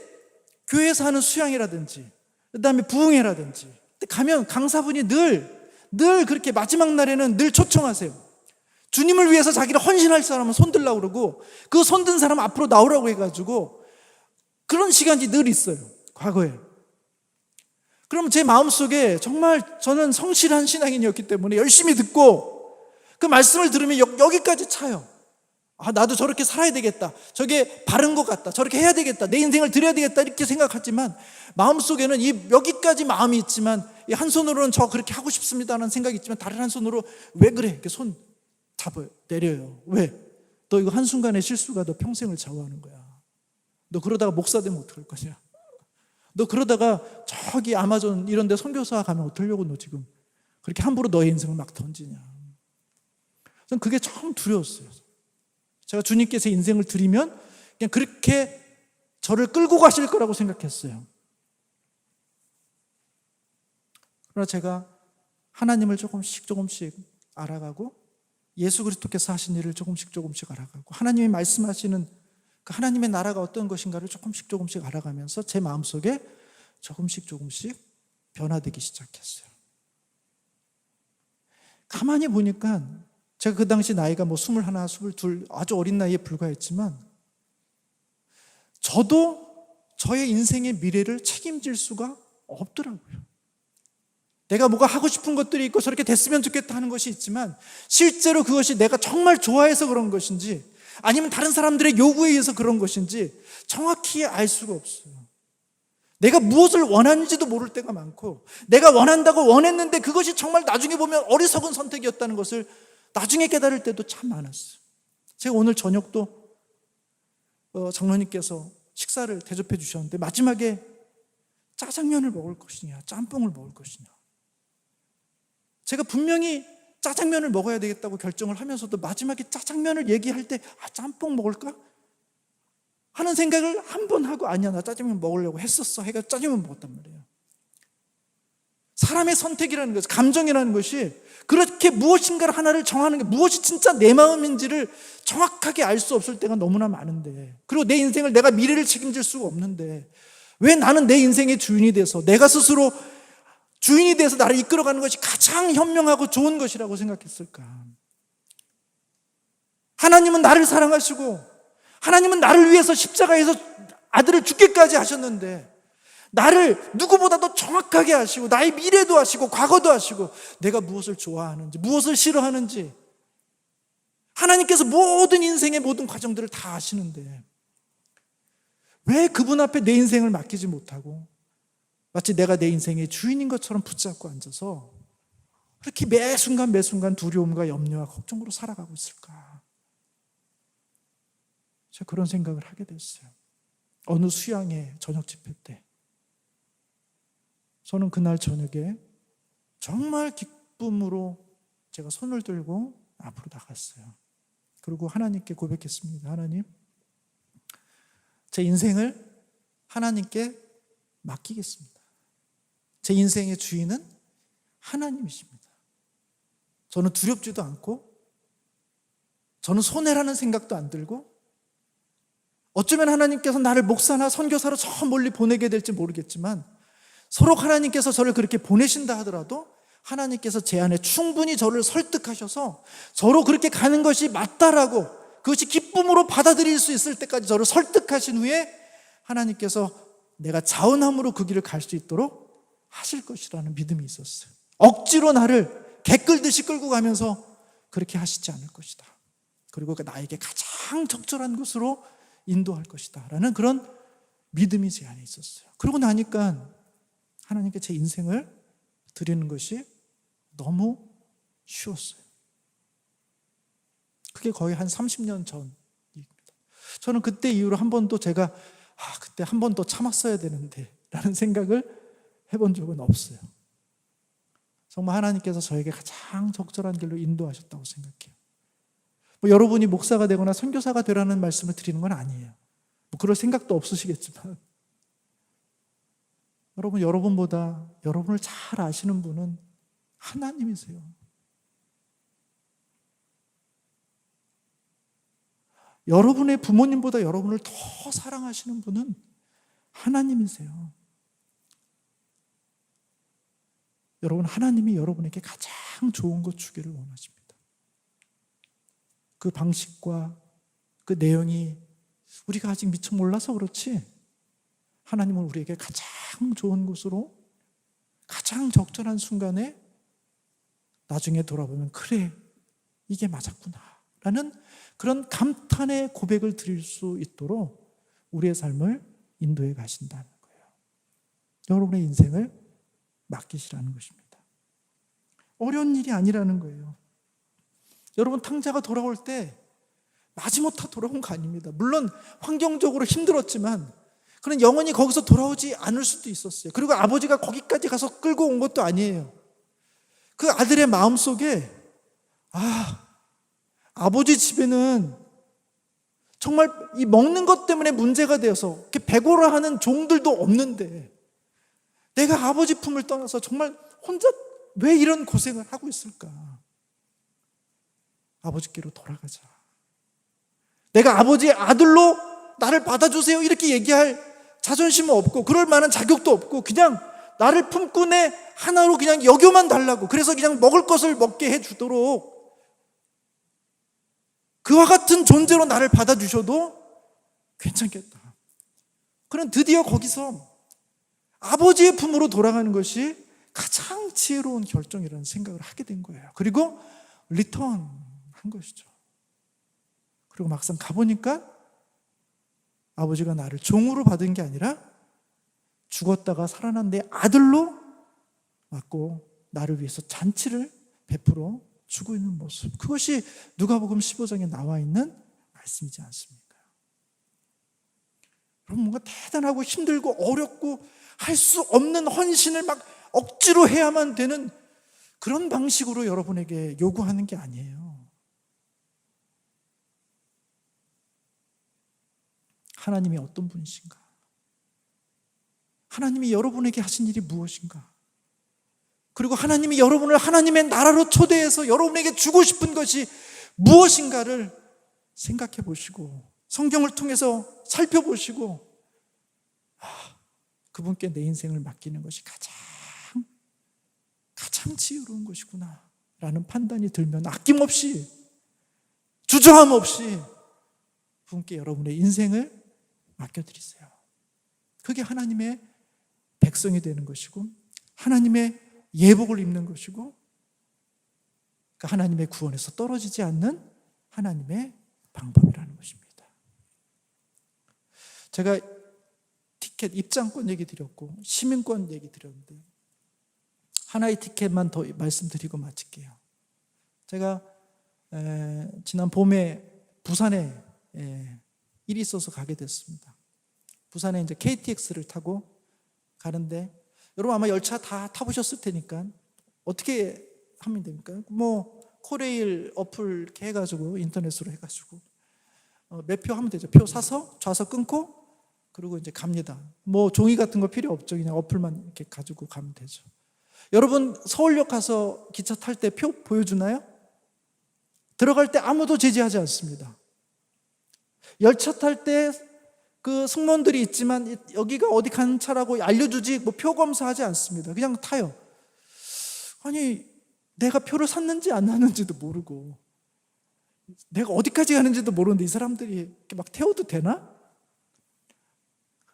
교회에서 하는 수양이라든지 그다음에 부흥회라든지 가면 강사분이 늘 그렇게 마지막 날에는 늘 초청하세요. 주님을 위해서 자기를 헌신할 사람은 손들라고 그러고 그 손든 사람 앞으로 나오라고 해가지고 그런 시간이 늘 있어요. 과거에. 그러면 제 마음속에 정말 저는 성실한 신앙인이었기 때문에 열심히 듣고 그 말씀을 들으면 여기까지 차요. 아, 나도 저렇게 살아야 되겠다. 저게 바른 것 같다. 저렇게 해야 되겠다. 내 인생을 드려야 되겠다. 이렇게 생각하지만 마음속에는 여기까지 마음이 있지만 한 손으로는 저 그렇게 하고 싶습니다라는 생각이 있지만 다른 한 손으로 왜 그래? 이렇게 손 잡아요. 내려요. 왜? 너 이거 한순간의 실수가 너 평생을 좌우하는 거야. 너 그러다가 목사 되면 어떡할 거냐? 너 그러다가 저기 아마존 이런 데 선교사 가면 어떡하려고 너 지금 그렇게 함부로 너의 인생을 막 던지냐? 저는 그게 참 두려웠어요. 제가 주님께서 인생을 드리면 그냥 그렇게 저를 끌고 가실 거라고 생각했어요. 그러나 제가 하나님을 조금씩 알아가고 예수 그리스도께서 하신 일을 조금씩 알아가고 하나님이 말씀하시는 그 하나님의 나라가 어떤 것인가를 조금씩 알아가면서 제 마음속에 조금씩 변화되기 시작했어요. 가만히 보니까 제가 그 당시 나이가 21, 22 아주 어린 나이에 불과했지만 저도 저의 인생의 미래를 책임질 수가 없더라고요. 내가 뭐가 하고 싶은 것들이 있고 저렇게 됐으면 좋겠다 하는 것이 있지만 실제로 그것이 내가 정말 좋아해서 그런 것인지 아니면 다른 사람들의 요구에 의해서 그런 것인지 정확히 알 수가 없어요. 내가 무엇을 원하는지도 모를 때가 많고 내가 원한다고 원했는데 그것이 정말 나중에 보면 어리석은 선택이었다는 것을 나중에 깨달을 때도 참 많았어요. 제가 오늘 저녁도 장로님께서 식사를 대접해 주셨는데 마지막에 짜장면을 먹을 것이냐 짬뽕을 먹을 것이냐, 제가 분명히 짜장면을 먹어야 되겠다고 결정을 하면서도 마지막에 짜장면을 얘기할 때 짬뽕 먹을까? 하는 생각을 한 번 하고 아니야 나 짜장면 먹으려고 했었어 해가 짜장면 먹었단 말이에요. 사람의 선택이라는 것, 감정이라는 것이 그렇게 무엇인가를 하나를 정하는 게 무엇이 진짜 내 마음인지를 정확하게 알 수 없을 때가 너무나 많은데, 그리고 내 인생을 내가 미래를 책임질 수가 없는데 왜 나는 내 인생의 주인이 돼서 내가 스스로 주인이 돼서 나를 이끌어가는 것이 가장 현명하고 좋은 것이라고 생각했을까? 하나님은 나를 사랑하시고 하나님은 나를 위해서 십자가에서 아들을 죽게까지 하셨는데 나를 누구보다도 정확하게 아시고 나의 미래도 아시고 과거도 아시고 내가 무엇을 좋아하는지 무엇을 싫어하는지 하나님께서 모든 인생의 모든 과정들을 다 아시는데 왜 그분 앞에 내 인생을 맡기지 못하고 마치 내가 내 인생의 주인인 것처럼 붙잡고 앉아서 그렇게 매 순간 매 순간 두려움과 염려와 걱정으로 살아가고 있을까? 제가 그런 생각을 하게 됐어요. 어느 수양의 저녁 집회 때 저는 그날 저녁에 정말 기쁨으로 제가 손을 들고 앞으로 나갔어요. 그리고 하나님께 고백했습니다. 하나님, 제 인생을 하나님께 맡기겠습니다. 제 인생의 주인은 하나님이십니다. 저는 두렵지도 않고 저는 손해라는 생각도 안 들고 어쩌면 하나님께서 나를 목사나 선교사로 저 멀리 보내게 될지 모르겠지만 서로 하나님께서 저를 그렇게 보내신다 하더라도 하나님께서 제 안에 충분히 저를 설득하셔서 저로 그렇게 가는 것이 맞다라고 그것이 기쁨으로 받아들일 수 있을 때까지 저를 설득하신 후에 하나님께서 내가 자원함으로 그 길을 갈 수 있도록 하실 것이라는 믿음이 있었어요. 억지로 나를 개 끌듯이 끌고 가면서 그렇게 하시지 않을 것이다. 그리고 나에게 가장 적절한 곳으로 인도할 것이다 라는 그런 믿음이 제 안에 있었어요. 그러고 나니까 하나님께 제 인생을 드리는 것이 너무 쉬웠어요. 그게 거의 한 30년 전 일입니다. 저는 그때 이후로 한 번도 제가 그때 한 번 더 참았어야 되는데 라는 생각을 해본 적은 없어요. 정말 하나님께서 저에게 가장 적절한 길로 인도하셨다고 생각해요. 여러분이 목사가 되거나 선교사가 되라는 말씀을 드리는 건 아니에요. 그럴 생각도 없으시겠지만 여러분보다 여러분을 잘 아시는 분은 하나님이세요. 여러분의 부모님보다 여러분을 더 사랑하시는 분은 하나님이세요. 여러분, 하나님이 여러분에게 가장 좋은 것 주기를 원하십니다. 그 방식과 그 내용이 우리가 아직 미처 몰라서 그렇지 하나님은 우리에게 가장 좋은 곳으로 가장 적절한 순간에 나중에 돌아보면 그래 이게 맞았구나 라는 그런 감탄의 고백을 드릴 수 있도록 우리의 삶을 인도해 가신다는 거예요. 여러분의 인생을 맡기시라는 것입니다. 어려운 일이 아니라는 거예요. 여러분 탕자가 돌아올 때 마지못해 돌아온 거 아닙니다. 물론 환경적으로 힘들었지만 그는 영원히 거기서 돌아오지 않을 수도 있었어요. 그리고 아버지가 거기까지 가서 끌고 온 것도 아니에요. 그 아들의 마음속에 아버지 집에는 정말 이 먹는 것 때문에 문제가 되어서 이렇게 배고라 하는 종들도 없는데 내가 아버지 품을 떠나서 정말 혼자 왜 이런 고생을 하고 있을까? 아버지께로 돌아가자. 내가 아버지의 아들로 나를 받아주세요 이렇게 얘기할 자존심은 없고 그럴 만한 자격도 없고 그냥 나를 품꾼의 하나로 그냥 여겨만 달라고 그래서 그냥 먹을 것을 먹게 해주도록 그와 같은 존재로 나를 받아주셔도 괜찮겠다. 그는 드디어 거기서 아버지의 품으로 돌아가는 것이 가장 지혜로운 결정이라는 생각을 하게 된 거예요. 그리고 리턴한 것이죠. 그리고 막상 가보니까 아버지가 나를 종으로 받은 게 아니라 죽었다가 살아난 내 아들로 맞고 나를 위해서 잔치를 베풀어 주고 있는 모습, 그것이 누가복음 15장에 나와 있는 말씀이지 않습니까? 여러분, 뭔가 대단하고 힘들고 어렵고 할 수 없는 헌신을 막 억지로 해야만 되는 그런 방식으로 여러분에게 요구하는 게 아니에요. 하나님이 어떤 분이신가? 하나님이 여러분에게 하신 일이 무엇인가? 그리고 하나님이 여러분을 하나님의 나라로 초대해서 여러분에게 주고 싶은 것이 무엇인가를 생각해 보시고 성경을 통해서 살펴보시고 그분께 내 인생을 맡기는 것이 가장 참 지혜로운 것이구나 라는 판단이 들면 아낌없이, 주저함 없이 분께 여러분의 인생을 맡겨드리세요. 그게 하나님의 백성이 되는 것이고 하나님의 예복을 입는 것이고 하나님의 구원에서 떨어지지 않는 하나님의 방법이라는 것입니다. 제가 티켓 입장권 얘기 드렸고 시민권 얘기 드렸는데 하나의 티켓만 더 말씀드리고 마칠게요. 제가 지난 봄에 부산에 일이 있어서 가게 됐습니다. 부산에 이제 KTX를 타고 가는데 여러분 아마 열차 다 타보셨을 테니까 어떻게 하면 됩니까? 뭐 코레일 어플 이렇게 해가지고 인터넷으로 해가지고 매표 하면 되죠. 표 사서 좌석 끊고 그리고 이제 갑니다. 뭐 종이 같은 거 필요 없죠. 그냥 어플만 이렇게 가지고 가면 되죠. 여러분 서울역 가서 기차 탈 때 표 보여주나요? 들어갈 때 아무도 제지하지 않습니다. 열차 탈 때 그 승무원들이 있지만 여기가 어디 가는 차라고 알려주지 뭐 표 검사하지 않습니다. 그냥 타요. 아니 내가 표를 샀는지 안 샀는지도 모르고 내가 어디까지 가는지도 모르는데 이 사람들이 이렇게 막 태워도 되나?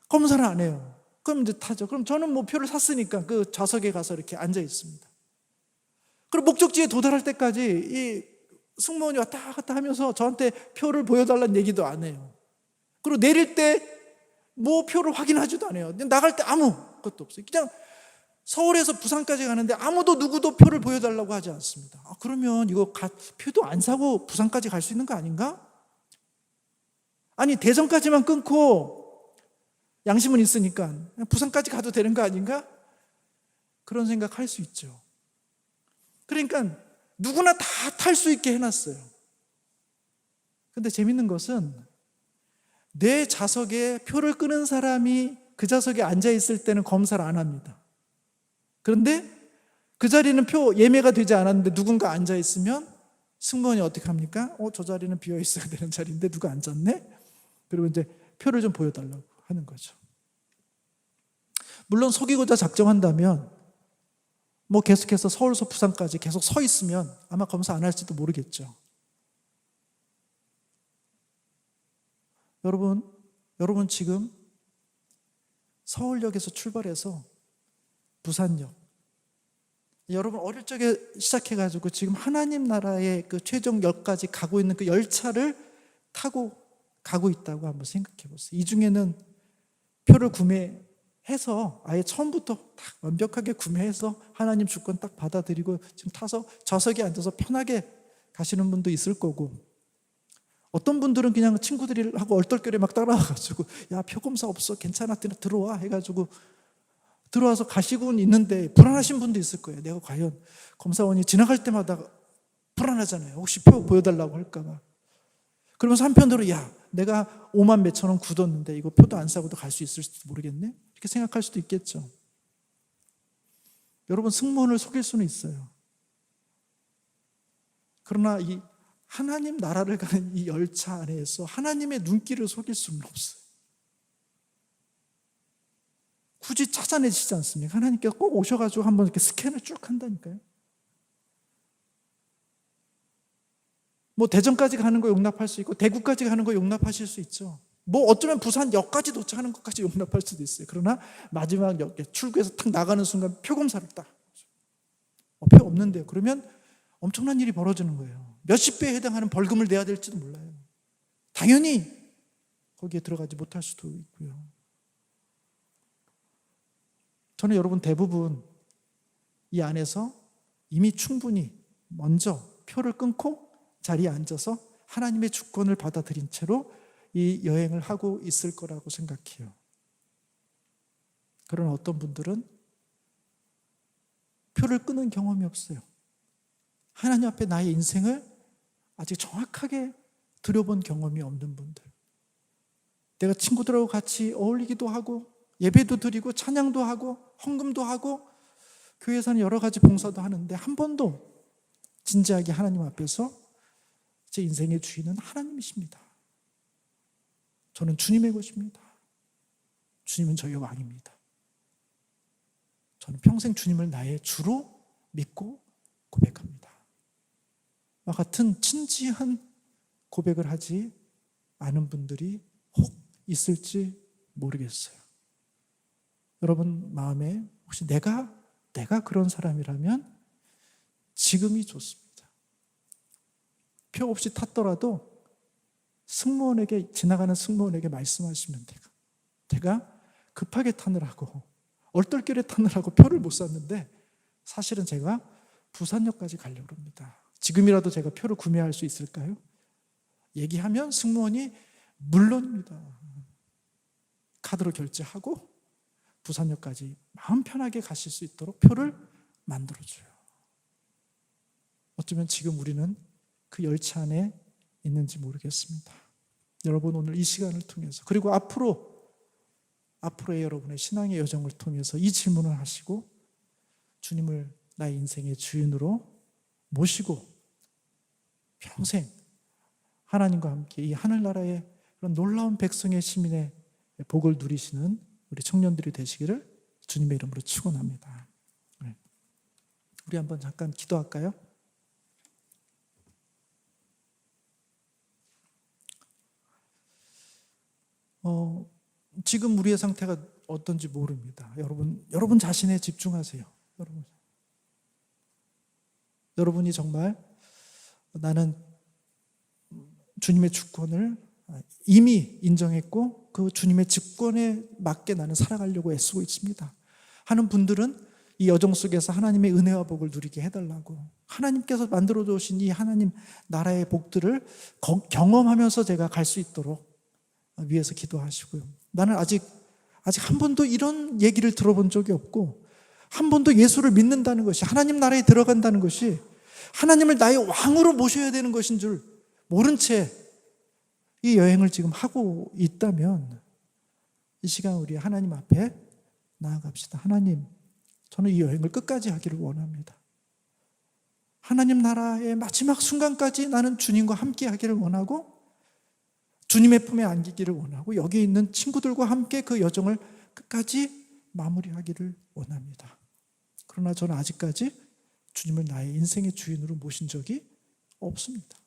검사를 안 해요. 그럼 이제 타죠. 그럼 저는 뭐 표를 샀으니까 그 좌석에 가서 이렇게 앉아 있습니다. 그리고 목적지에 도달할 때까지 이 승무원이 왔다 갔다 하면서 저한테 표를 보여달라는 얘기도 안 해요. 그리고 내릴 때 뭐 표를 확인하지도 않아요. 나갈 때 아무것도 없어요. 그냥 서울에서 부산까지 가는데 아무도 누구도 표를 보여달라고 하지 않습니다. 그러면 이거 표도 안 사고 부산까지 갈 수 있는 거 아닌가? 아니 대전까지만 끊고 양심은 있으니까 부산까지 가도 되는 거 아닌가? 그런 생각할 수 있죠. 그러니까 누구나 다 탈 수 있게 해놨어요. 근데 재밌는 것은 내 좌석에 표를 끄는 사람이 그 좌석에 앉아있을 때는 검사를 안 합니다. 그런데 그 자리는 표 예매가 되지 않았는데 누군가 앉아있으면 승무원이 어떻게 합니까? 저 자리는 비어있어야 되는 자리인데 누가 앉았네? 그리고 이제 표를 좀 보여달라고 하는 거죠. 물론 속이고자 작정한다면 뭐 계속해서 서울서 부산까지 계속 서 있으면 아마 검사 안 할지도 모르겠죠. 여러분 지금 서울역에서 출발해서 부산역, 여러분 어릴 적에 시작해가지고 지금 하나님 나라의 그 최종역까지 가고 있는 그 열차를 타고 가고 있다고 한번 생각해 보세요. 이 중에는 표를 구매해서 아예 처음부터 딱 완벽하게 구매해서 하나님 주권 딱 받아들이고 지금 타서 좌석에 앉아서 편하게 가시는 분도 있을 거고, 어떤 분들은 그냥 친구들하고 얼떨결에 막 따라와가지고 야 표검사 없어 괜찮아 들어와 해가지고 들어와서 가시고는 있는데 불안하신 분도 있을 거예요. 내가 과연 검사원이 지나갈 때마다 불안하잖아요. 혹시 표 보여달라고 할까봐. 그러면서 한편으로 야 내가 5만 몇천 원 굳었는데 이거 표도 안 사고도 갈 수 있을지도 모르겠네, 이렇게 생각할 수도 있겠죠. 여러분 승무원을 속일 수는 있어요. 그러나 이 하나님 나라를 가는 이 열차 안에서 하나님의 눈길을 속일 수는 없어요. 굳이 찾아내시지 않습니까? 하나님께서 꼭 오셔가지고 한번 이렇게 스캔을 쭉 한다니까요. 뭐 대전까지 가는 거 용납할 수 있고 대구까지 가는 거 용납하실 수 있죠. 뭐 어쩌면 부산역까지 도착하는 것까지 용납할 수도 있어요. 그러나 마지막 역에 출구에서 탁 나가는 순간 표검사를 딱 표 없는데요. 그러면 엄청난 일이 벌어지는 거예요. 몇십 배에 해당하는 벌금을 내야 될지도 몰라요. 당연히 거기에 들어가지 못할 수도 있고요. 저는 여러분 대부분 이 안에서 이미 충분히 먼저 표를 끊고 자리에 앉아서 하나님의 주권을 받아들인 채로 이 여행을 하고 있을 거라고 생각해요. 그러나 어떤 분들은 표를 끄는 경험이 없어요. 하나님 앞에 나의 인생을 아직 정확하게 들여본 경험이 없는 분들, 내가 친구들하고 같이 어울리기도 하고 예배도 드리고 찬양도 하고 헌금도 하고 교회에서는 여러 가지 봉사도 하는데 한 번도 진지하게 하나님 앞에서 제 인생의 주인은 하나님이십니다, 저는 주님의 것입니다, 주님은 저희의 왕입니다, 저는 평생 주님을 나의 주로 믿고 고백합니다. 와 같은 진지한 고백을 하지 않은 분들이 혹 있을지 모르겠어요. 여러분 마음에 혹시 내가 그런 사람이라면 지금이 좋습니다. 표 없이 탔더라도 지나가는 승무원에게 말씀하시면 제가 급하게 타느라고 얼떨결에 타느라고 표를 못 샀는데 사실은 제가 부산역까지 가려고 합니다. 지금이라도 제가 표를 구매할 수 있을까요? 얘기하면 승무원이 물론입니다. 카드로 결제하고 부산역까지 마음 편하게 가실 수 있도록 표를 만들어줘요. 어쩌면 지금 우리는 그 열차 안에 있는지 모르겠습니다. 여러분 오늘 이 시간을 통해서 그리고 앞으로의 여러분의 신앙의 여정을 통해서 이 질문을 하시고 주님을 나의 인생의 주인으로 모시고 평생 하나님과 함께 이 하늘나라의 그런 놀라운 백성의 시민의 복을 누리시는 우리 청년들이 되시기를 주님의 이름으로 축원합니다. 우리 한번 잠깐 기도할까요? 지금 우리의 상태가 어떤지 모릅니다. 여러분 자신에 집중하세요. 여러분이 정말 나는 주님의 주권을 이미 인정했고 그 주님의 직권에 맞게 나는 살아가려고 애쓰고 있습니다 하는 분들은 이 여정 속에서 하나님의 은혜와 복을 누리게 해달라고, 하나님께서 만들어 주신 이 하나님 나라의 복들을 경험하면서 제가 갈 수 있도록 위해서 기도하시고요. 나는 아직 한 번도 이런 얘기를 들어본 적이 없고 한 번도 예수를 믿는다는 것이, 하나님 나라에 들어간다는 것이 하나님을 나의 왕으로 모셔야 되는 것인 줄 모른 채 이 여행을 지금 하고 있다면 이 시간 우리 하나님 앞에 나아갑시다. 하나님, 저는 이 여행을 끝까지 하기를 원합니다. 하나님 나라의 마지막 순간까지 나는 주님과 함께 하기를 원하고 주님의 품에 안기기를 원하고 여기 있는 친구들과 함께 그 여정을 끝까지 마무리하기를 원합니다. 그러나 저는 아직까지 주님을 나의 인생의 주인으로 모신 적이 없습니다.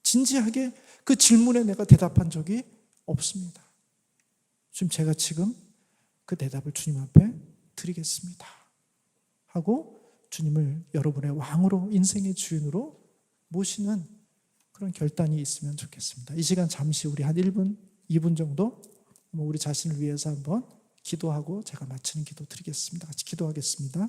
진지하게 그 질문에 내가 대답한 적이 없습니다. 제가 지금 그 대답을 주님 앞에 드리겠습니다 하고 주님을 여러분의 왕으로, 인생의 주인으로 모시는 그런 결단이 있으면 좋겠습니다. 이 시간 잠시 우리 한 1분, 2분 정도 우리 자신을 위해서 한번 기도하고 제가 마치는 기도 드리겠습니다. 같이 기도하겠습니다.